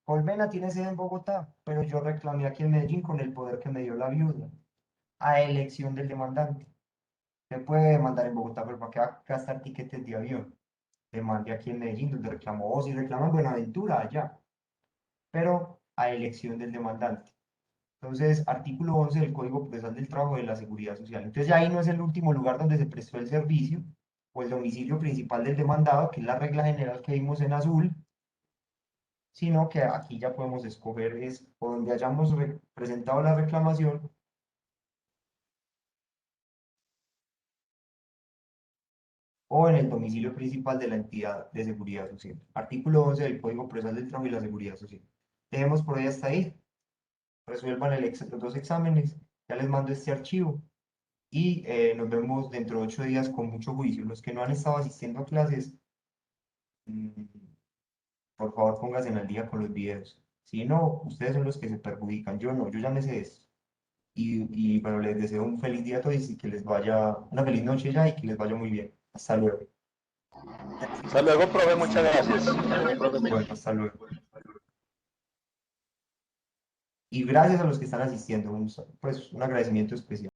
Colmena tiene sede en Bogotá, pero yo reclamé aquí en Medellín con el poder que me dio la viuda, a elección del demandante. Se puede demandar en Bogotá, pero ¿para qué va a gastar tiquetes de avión? Demande aquí en Medellín, donde reclamó, o si reclama en Buenaventura, allá. Pero a elección del demandante. Entonces, artículo 11 del Código Procesal del Trabajo de la Seguridad Social. Entonces, ya ahí no es el último lugar donde se prestó el servicio o el domicilio principal del demandado, que es la regla general que vimos en azul, sino que aquí ya podemos escoger es por donde hayamos presentado la reclamación o en el domicilio principal de la entidad de seguridad social. Artículo 11 del Código Procesal del Trabajo y la Seguridad Social. Dejemos por ahí hasta ahí. Resuelvan los dos exámenes. Ya les mando este archivo. Y nos vemos dentro de 8 días con mucho juicio. Los que no han estado asistiendo a clases, por favor pónganse al día con los videos. Si no, ustedes son los que se perjudican. Yo no, yo ya me sé esto. Y bueno, les deseo un feliz día a todos y que les vaya, una feliz noche ya y que les vaya muy bien. Hasta luego. Hasta luego, profe, muchas gracias. Bueno, hasta luego. Y gracias a los que están asistiendo, pues un agradecimiento especial.